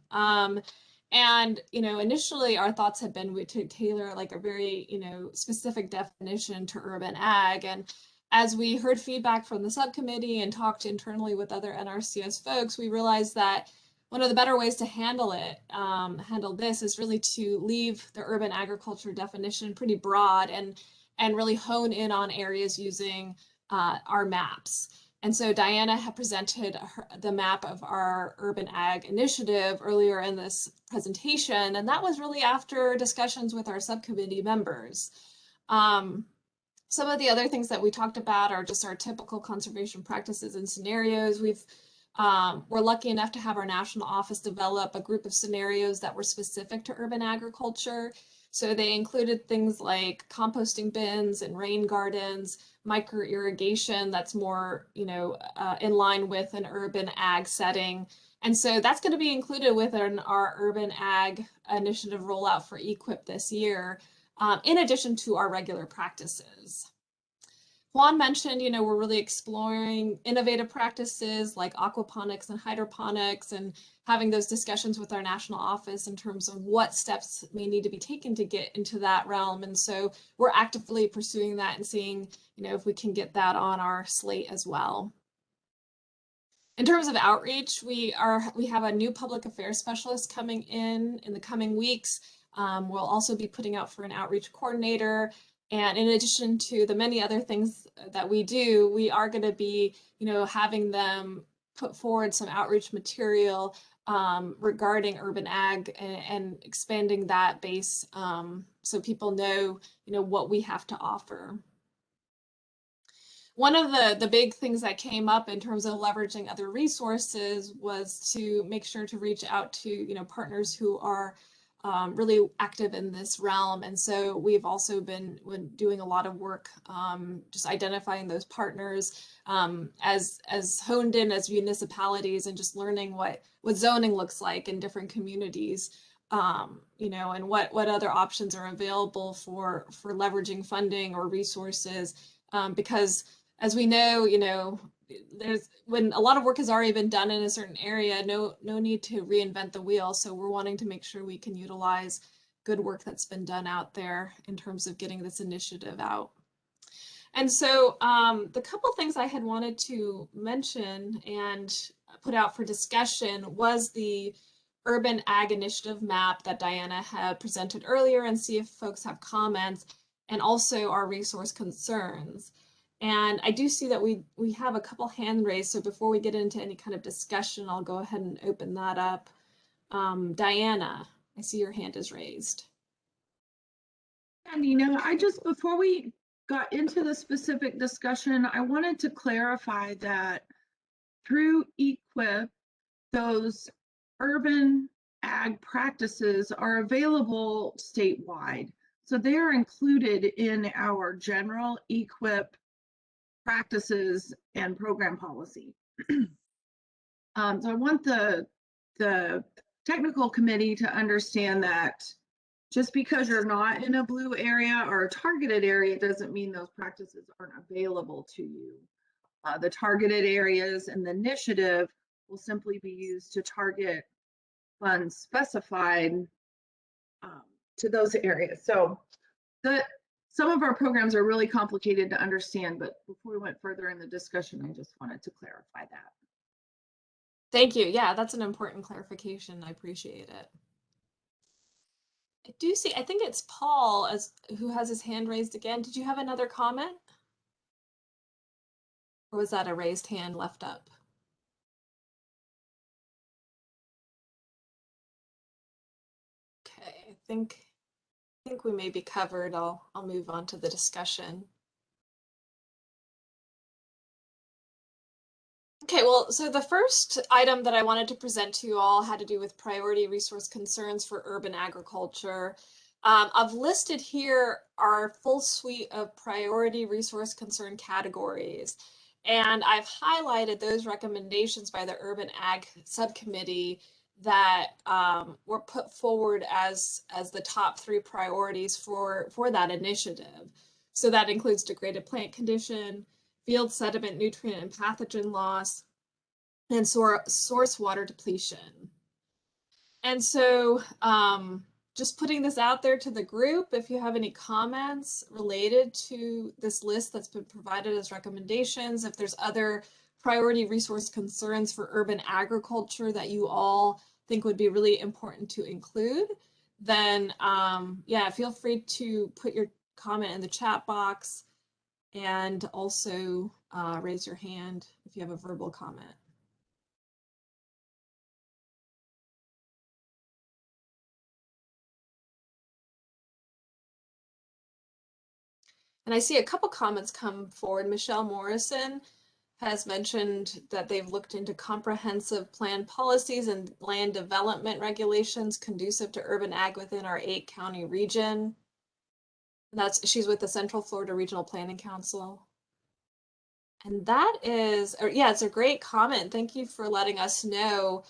S2: And, you know, initially our thoughts had been to tailor like a very, you know, specific definition to urban ag. And as we heard feedback from the subcommittee and talked internally with other NRCS folks, we realized that one of the better ways to handle this is really to leave the urban agriculture definition pretty broad and really hone in on areas using our maps. And so Diana had presented the map of our urban ag initiative earlier in this presentation, and that was really after discussions with our subcommittee members. Some of the other things that we talked about are just our typical conservation practices and scenarios. We're lucky enough to have our national office develop a group of scenarios that were specific to urban agriculture. So they included things like composting bins and rain gardens, micro irrigation that's more, you know, in line with an urban ag setting. And so that's going to be included within our urban ag initiative rollout for EQIP this year, in addition to our regular practices. Juan mentioned, you know, we're really exploring innovative practices like aquaponics and hydroponics and having those discussions with our national office in terms of what steps may need to be taken to get into that realm. And so we're actively pursuing that and seeing, you know, if we can get that on our slate as well. In terms of outreach, we have a new public affairs specialist coming in the coming weeks. We'll also be putting out for an outreach coordinator. And in addition to the many other things that we do, we are going to be, you know, having them put forward some outreach material regarding urban ag and expanding that base so people know, you know, what we have to offer. One of the big things that came up in terms of leveraging other resources was to make sure to reach out to, you know, partners who are really active in this realm. And so we've also been doing a lot of work just identifying those partners as honed in as municipalities and just learning what zoning looks like in different communities, you know, and what other options are available for leveraging funding or resources, because as we know, you know, when a lot of work has already been done in a certain area, no need to reinvent the wheel. So we're wanting to make sure we can utilize good work that's been done out there in terms of getting this initiative out. And so the couple things I had wanted to mention and put out for discussion was the Urban Ag Initiative map that Diana had presented earlier, and see if folks have comments, and also our resource concerns. And I do see that we have a couple hand raised. So before we get into any kind of discussion, I'll go ahead and open that up. Diana, I see your hand is raised.
S4: And you know, before we got into the specific discussion, I wanted to clarify that through EQIP, those urban ag practices are available statewide. So they are included in our general EQIP practices and program policy. So I want the technical committee to understand that just because you're not in a blue area or a targeted area doesn't mean those practices aren't available to you. The targeted areas and the initiative will simply be used to target funds specified to those areas. So some of our programs are really complicated to understand, but before we went further in the discussion, I just wanted to clarify that.
S2: Thank you. Yeah, that's an important clarification. I appreciate it. I do see, I think it's Paul who has his hand raised again. Did you have another comment? Or was that a raised hand left up? Okay, I think we may be covered. I'll move on to the discussion. Okay, well, so the first item that I wanted to present to you all had to do with priority resource concerns for urban agriculture. I've listed here our full suite of priority resource concern categories, and I've highlighted those recommendations by the Urban Ag Subcommittee that were put forward as the top 3 priorities for that initiative. So that includes degraded plant condition, field sediment, nutrient, and pathogen loss, and source water depletion. And so just putting this out there to the group, if you have any comments related to this list that's been provided as recommendations, if there's other priority resource concerns for urban agriculture that you all think would be really important to include, then yeah, feel free to put your comment in the chat box, and also raise your hand if you have a verbal comment. And I see a couple comments come forward. Michelle Morrison has mentioned that they've looked into comprehensive plan policies and land development regulations conducive to urban ag within our 8-county region. And she's with the Central Florida Regional Planning Council. And that is, yeah, it's a great comment. Thank you for letting us know.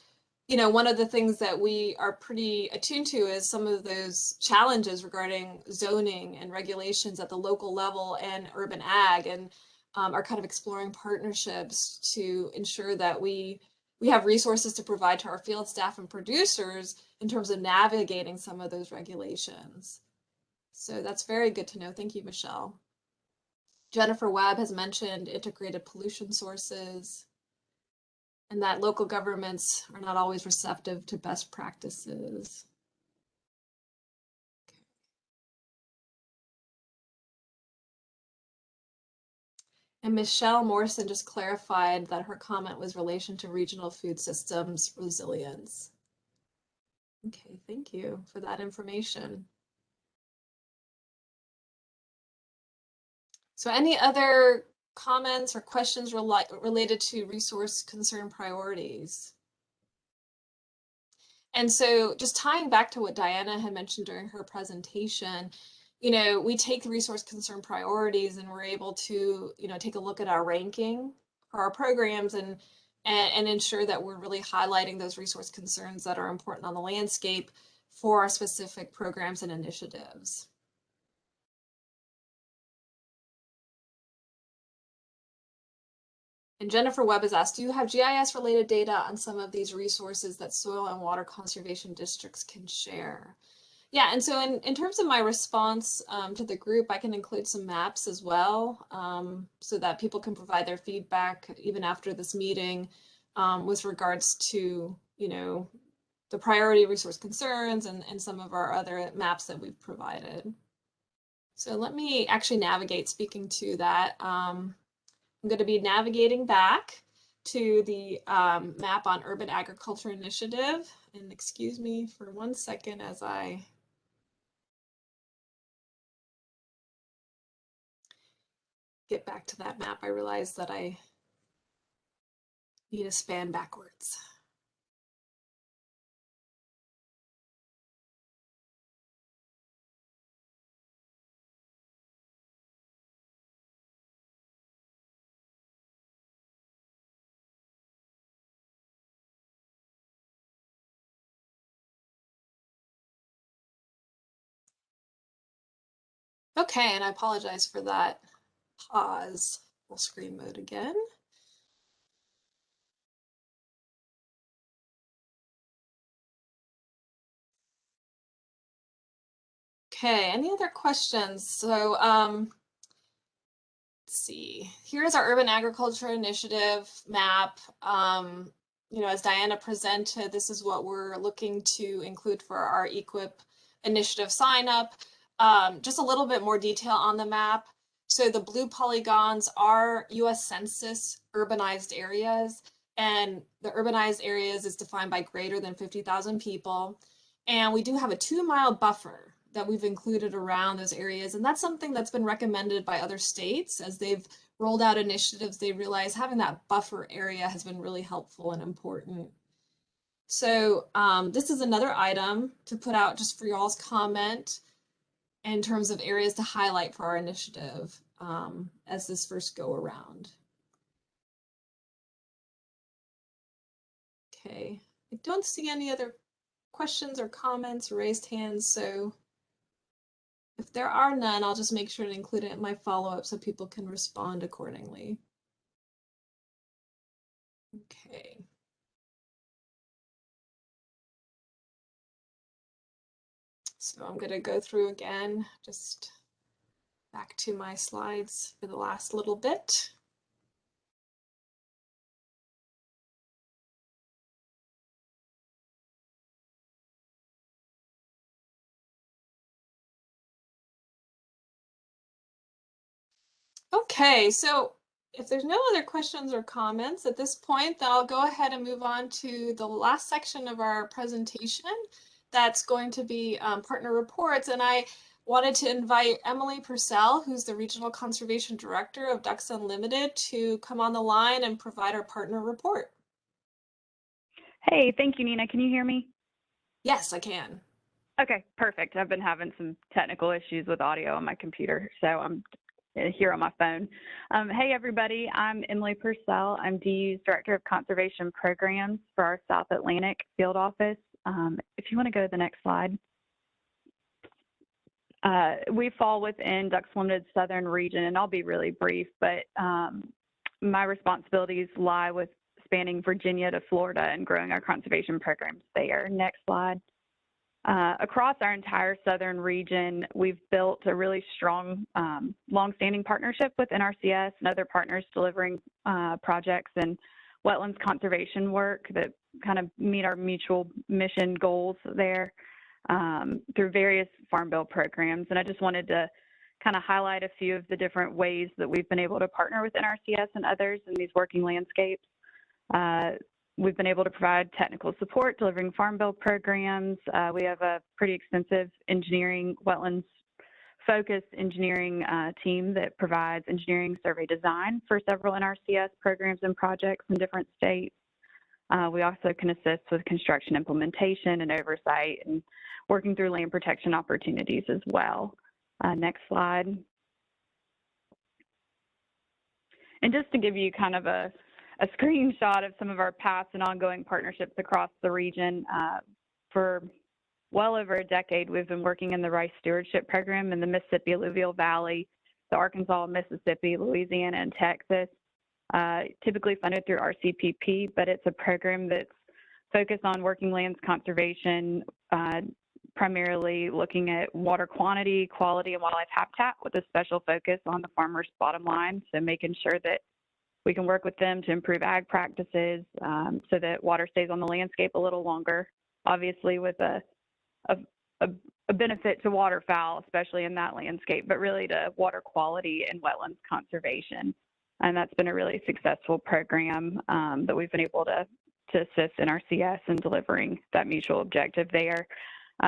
S2: You know, one of the things that we are pretty attuned to is some of those challenges regarding zoning and regulations at the local level and urban ag, and are kind of exploring partnerships to ensure that we have resources to provide to our field staff and producers in terms of navigating some of those regulations. So that's very good to know. Thank you, Michelle. Jennifer Webb has mentioned integrated pollution sources, and that local governments are not always receptive to best practices. Okay. And Michelle Morrison just clarified that her comment was in relation to regional food systems resilience. Okay, thank you for that information. So any other comments or questions related to resource concern priorities? And so just tying back to what Diana had mentioned during her presentation, you know, we take the resource concern priorities and we're able to, you know, take a look at our ranking for our programs and ensure that we're really highlighting those resource concerns that are important on the landscape for our specific programs and initiatives. And Jennifer Webb has asked, do you have GIS related data on some of these resources that soil and water conservation districts can share? Yeah, and so in terms of my response to the group, I can include some maps as well, so that people can provide their feedback even after this meeting with regards to, you know, the priority resource concerns and some of our other maps that we've provided. So let me actually navigate, speaking to that. I'm going to be navigating back to the map on Urban Agriculture Initiative. And excuse me for 1 second as I get back to that map. I realize that I need to span backwards. Okay, and I apologize for that pause. Full screen mode again. Okay, any other questions? So let's see, here's our urban agriculture initiative map. You know, as Diana presented, this is what we're looking to include for our EQIP initiative sign up. Just a little bit more detail on the map. So the blue polygons are US Census urbanized areas, and the urbanized areas is defined by greater than 50,000 people. And we do have a 2-mile buffer that we've included around those areas. And that's something that's been recommended by other states as they've rolled out initiatives. They realize having that buffer area has been really helpful and important. So this is another item to put out just for y'all's comment in terms of areas to highlight for our initiative as this first go around. Okay, I don't see any other questions or comments or raised hands, so if there are none, I'll just make sure to include it in my follow-up so people can respond accordingly. Okay. So I'm going to go through again, just back to my slides for the last little bit. Okay, so if there's no other questions or comments at this point, then I'll go ahead and move on to the last section of our presentation. That's going to be partner reports. And I wanted to invite Emily Purcell, who's the Regional Conservation Director of Ducks Unlimited, to come on the line and provide our partner report.
S9: Hey, thank you, Nina. Can you hear me?
S2: Yes, I can.
S9: Okay, perfect. I've been having some technical issues with audio on my computer, so I'm here on my phone. Hey, everybody. I'm Emily Purcell. I'm DU's Director of Conservation Programs for our South Atlantic field office. If you want to go to the next slide. We fall within Ducks Unlimited's southern region, and I'll be really brief, but my responsibilities lie with spanning Virginia to Florida and growing our conservation programs there. Next slide. Across our entire southern region, we've built a really strong, long-standing partnership with Nrcs and other partners delivering projects and wetlands conservation work that kind of meet our mutual mission goals there through various Farm Bill programs. And I just wanted to kind of highlight a few of the different ways that we've been able to partner with Nrcs and others in these working landscapes. We've been able to provide technical support, delivering Farm Bill programs. We have a pretty extensive engineering, wetlands-focused engineering team that provides engineering survey design for several Nrcs programs and projects in different states. We also can assist with construction implementation and oversight and working through land protection opportunities as well. Next slide. And just to give you kind of a screenshot of some of our past and ongoing partnerships across the region. For well over a decade, we've been working in the rice stewardship program in the Mississippi Alluvial Valley, the Arkansas, Mississippi, Louisiana, and Texas, typically funded through Rcpp, but it's a program that's focused on working lands conservation, primarily looking at water quantity, quality, and wildlife habitat with a special focus on the farmer's bottom line. So making sure that we can work with them to improve ag practices so that water stays on the landscape a little longer, obviously with a benefit to waterfowl, especially in that landscape, but really to water quality and wetlands conservation. And that's been a really successful program that we've been able to assist Nrcs in delivering that mutual objective there.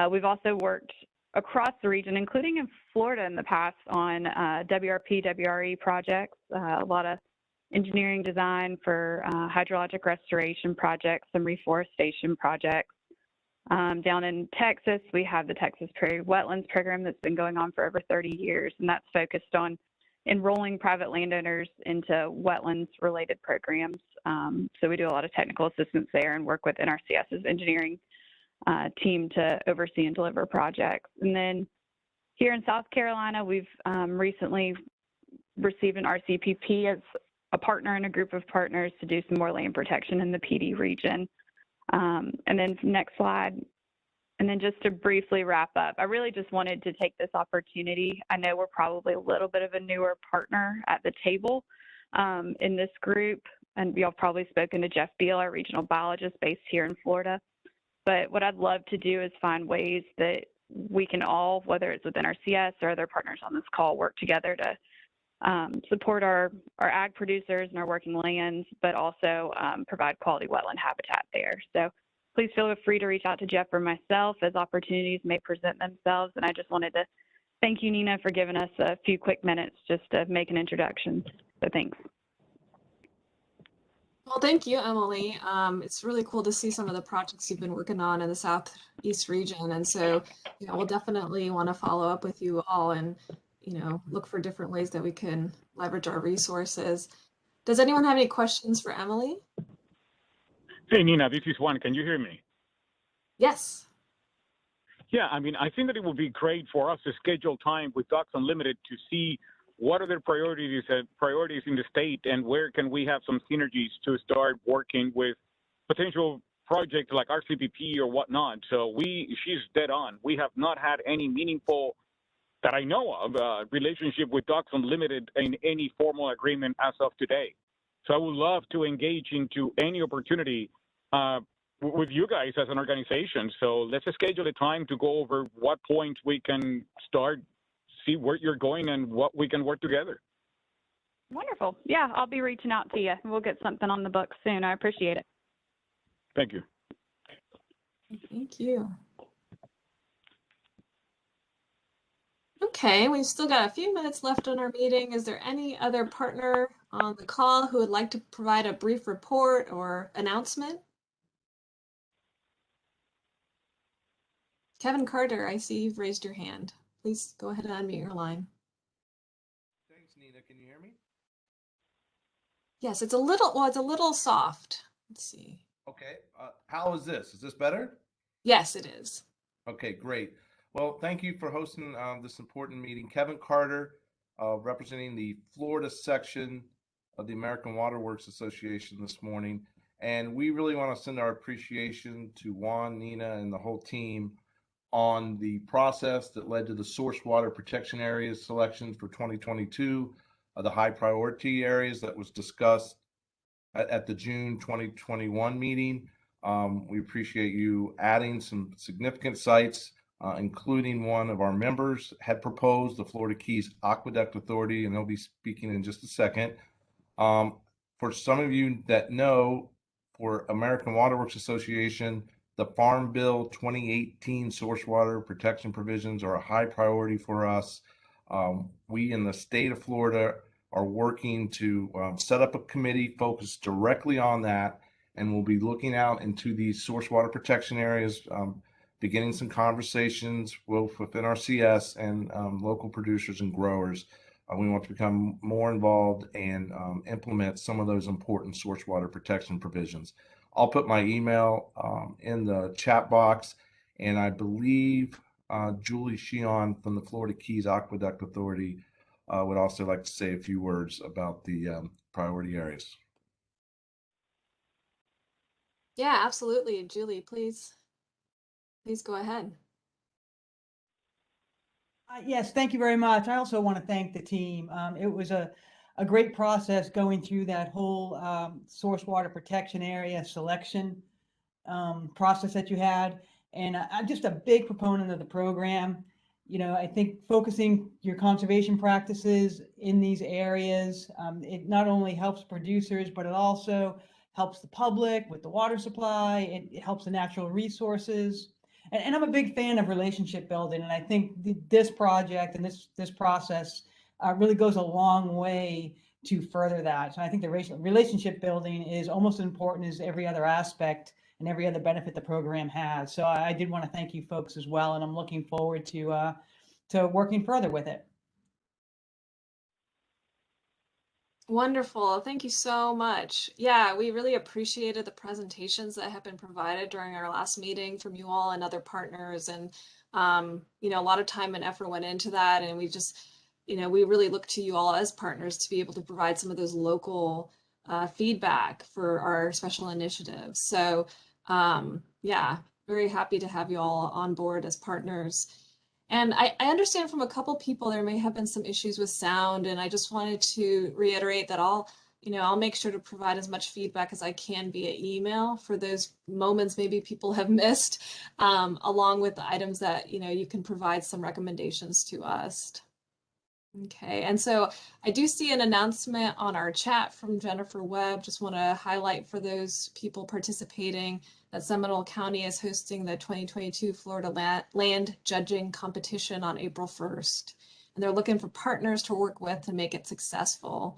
S9: We've also worked across the region, including in Florida in the past, on WRP, WRE projects, a lot of engineering design for hydrologic restoration projects and reforestation projects. Down in Texas, we have the Texas Prairie Wetlands Program that's been going on for over 30 years, and that's focused on enrolling private landowners into wetlands-related programs. So we do a lot of technical assistance there and work with NRCS's engineering team to oversee and deliver projects. And then Here in South Carolina, we've recently received an Rcpp as a partner and a group of partners to do some more land protection in the PD region. And then next slide. And then just to briefly wrap up, I really just wanted to take this opportunity. I know we're probably a little bit of a newer partner at the table in this group, and y'all probably spoken to Jeff Beal, our regional biologist based here in Florida. But what I'd love to do is find ways that we can all, whether it's with NRCS or other partners on this call, work together to support our ag producers and our working lands, but also provide quality wetland habitat there. So please feel free to reach out to Jeff or myself as opportunities may present themselves. And I just wanted to thank you, Nina, for giving us a few quick minutes just to make an introduction. So thanks.
S2: Well, thank you, Emily. It's really cool to see some of the projects you've been working on in the Southeast region. And so, we'll definitely want to follow up with you all and, look for different ways that we can leverage our resources. Does anyone have any questions for Emily?
S1: Hey, Nina, this is Juan. Can you hear me?
S2: Yes.
S1: Yeah, I mean, I think that it would be great for us to schedule time with Ducks Unlimited to see what are their priorities in the state and where can we have some synergies to start working with potential projects like Rcpp or whatnot. So she's dead on. We have not had any meaningful, that I know of, relationship with Ducks Unlimited in any formal agreement as of today. So I would love to engage into any opportunity with you guys as an organization. So let's schedule a time to go over what points we can start, see where you're going and what we can work together.
S9: Wonderful. Yeah, I'll be reaching out to you. We'll get something on the books soon. I appreciate it.
S1: Thank you.
S2: Thank you. Okay, we've still got a few minutes left on our meeting. Is there any other partner on the call who would like to provide a brief report or announcement? Kevin Carter, I see you've raised your hand. Please go ahead and unmute your line.
S10: Thanks, Nina. Can you hear me?
S2: Yes, it's a little soft. Let's see.
S10: Okay. How is this? Is this better?
S2: Yes, it is.
S10: Okay, great. Well, thank you for hosting this important meeting. Kevin Carter, representing the Florida section of the American Water Works Association this morning. And we really want to send our appreciation to Juan, Nina, and the whole team on the process that led to the source water protection areas selection for 2022, the high priority areas that was discussed at the June 2021 meeting. We appreciate you adding some significant sites, including one of our members had proposed, the Florida Keys Aqueduct Authority, and they'll be speaking in just a second. For some of you that know, for American Water Works Association, the Farm Bill 2018 source water protection provisions are a high priority for us. We in the state of Florida are working to set up a committee focused directly on that, and we'll be looking out into these source water protection areas, beginning some conversations with NRCS and local producers and growers. We want to become more involved and implement some of those important source water protection provisions. I'll put my email in the chat box, and I believe Julie Sheehan from the Florida Keys Aqueduct Authority would also like to say a few words about the priority areas.
S2: Yeah, absolutely. Julie, please go ahead.
S11: Yes, thank you very much. I also want to thank the team. It was a great process going through that whole source water protection area selection process that you had. And I'm just a big proponent of the program. I think focusing your conservation practices in these areas, it not only helps producers, but it also helps the public with the water supply. It helps the natural resources. And I'm a big fan of relationship building. And I think this project and this process really goes a long way to further that. So I think the relationship building is almost as important as every other aspect and every other benefit the program has. So I did want to thank you folks as well. And I'm looking forward to working further with it.
S2: Wonderful. Thank you so much. Yeah, we really appreciated the presentations that have been provided during our last meeting from you all and other partners. And You know, a lot of time and effort went into that, and we just, you know, we really look to you all as partners to be able to provide some of those local feedback for our special initiatives. So yeah, very happy to have you all on board as partners. And I understand from a couple people there may have been some issues with sound, and I just wanted to reiterate that I'll make sure to provide as much feedback as I can via email for those moments maybe people have missed, along with the items that, you know, you can provide some recommendations to us. Okay, and so I do see an announcement on our chat from Jennifer Webb. Just want to highlight for those people participating that Seminole County is hosting the 2022 Florida Land Judging Competition on April 1st. And they're looking for partners to work with to make it successful.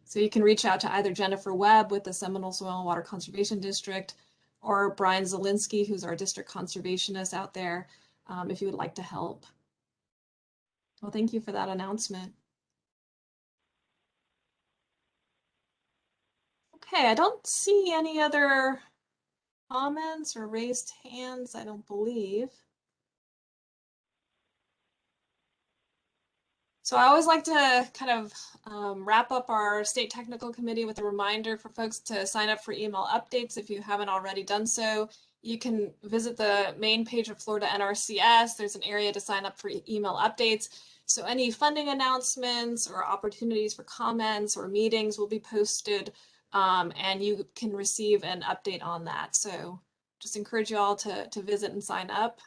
S2: So you can reach out to either Jennifer Webb with the Seminole Soil and Water Conservation District or Brian Zielinski, who's our district conservationist out there, if you would like to help. Well, thank you for that announcement. Okay, I don't see any other comments or raised hands, I don't believe. So I always like to kind of wrap up our state technical committee with a reminder for folks to sign up for email updates if you haven't already done so. You can visit the main page of Florida NRCS. There's an area to sign up for email updates. So any funding announcements or opportunities for comments or meetings will be posted, and you can receive an update on that. So just encourage you all to visit and sign up.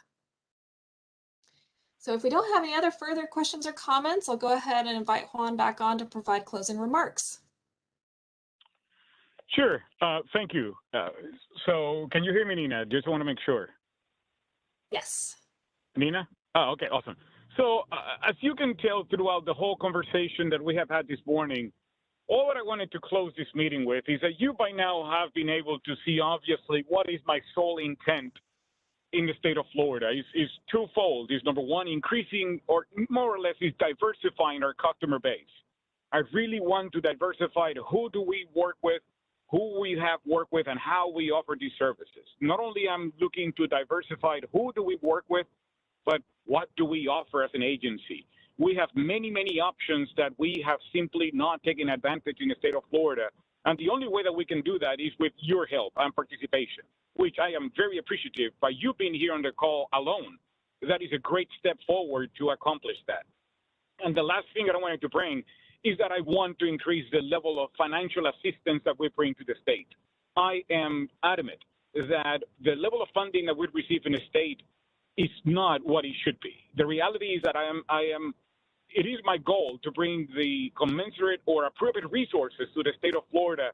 S2: So if we don't have any other further questions or comments, I'll go ahead and invite Juan back on to provide closing remarks.
S1: Sure, thank you. So can you hear me, Nina? Just want to make sure.
S2: Yes.
S1: Nina? Oh, okay, awesome. So as you can tell throughout the whole conversation that we have had this morning, all that I wanted to close this meeting with is that you by now have been able to see obviously what is my sole intent in the state of Florida. Is twofold. Is number one, increasing or more or less is diversifying our customer base. I really want to diversify who do we work with, who we have worked with, and how we offer these services. Not only I'm looking to diversify who do we work with, but what do we offer as an agency? We have many, many options that we have simply not taken advantage in the state of Florida. And the only way that we can do that is with your help and participation, which I am very appreciative by you being here on the call alone. That is a great step forward to accomplish that. And the last thing that I wanted to bring is that I want to increase the level of financial assistance that we bring to the state. I am adamant that the level of funding that we receive in the state is not what it should be. The reality is that it is my goal to bring the commensurate or appropriate resources to the state of Florida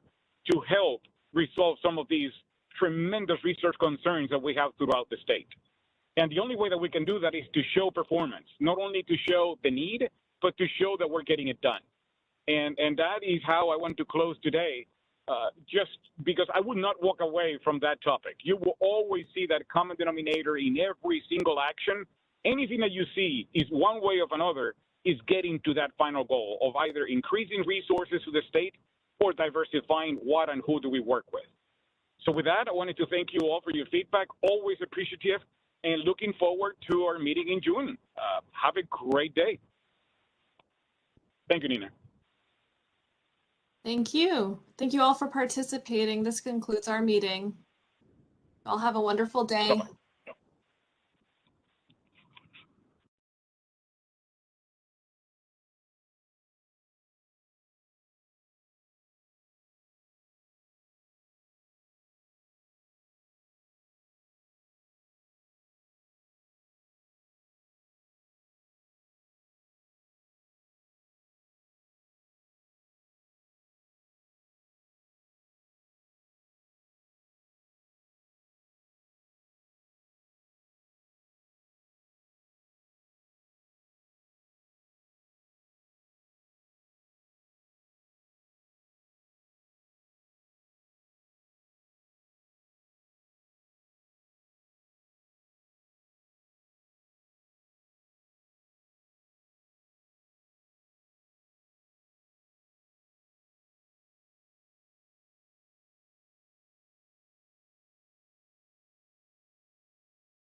S1: to help resolve some of these tremendous research concerns that we have throughout the state. And the only way that we can do that is to show performance, not only to show the need, but to show that we're getting it done. And that is how I want to close today, just because I would not walk away from that topic. You will always see that common denominator in every single action. Anything that you see is one way or another is getting to that final goal of either increasing resources to the state or diversifying what and who do we work with. So with that, I wanted to thank you all for your feedback, always appreciative, and looking forward to our meeting in June. Have a great day. Thank you, Nina.
S2: Thank you. Thank you all for participating. This concludes our meeting. Y'all have a wonderful day.
S1: Bye-bye.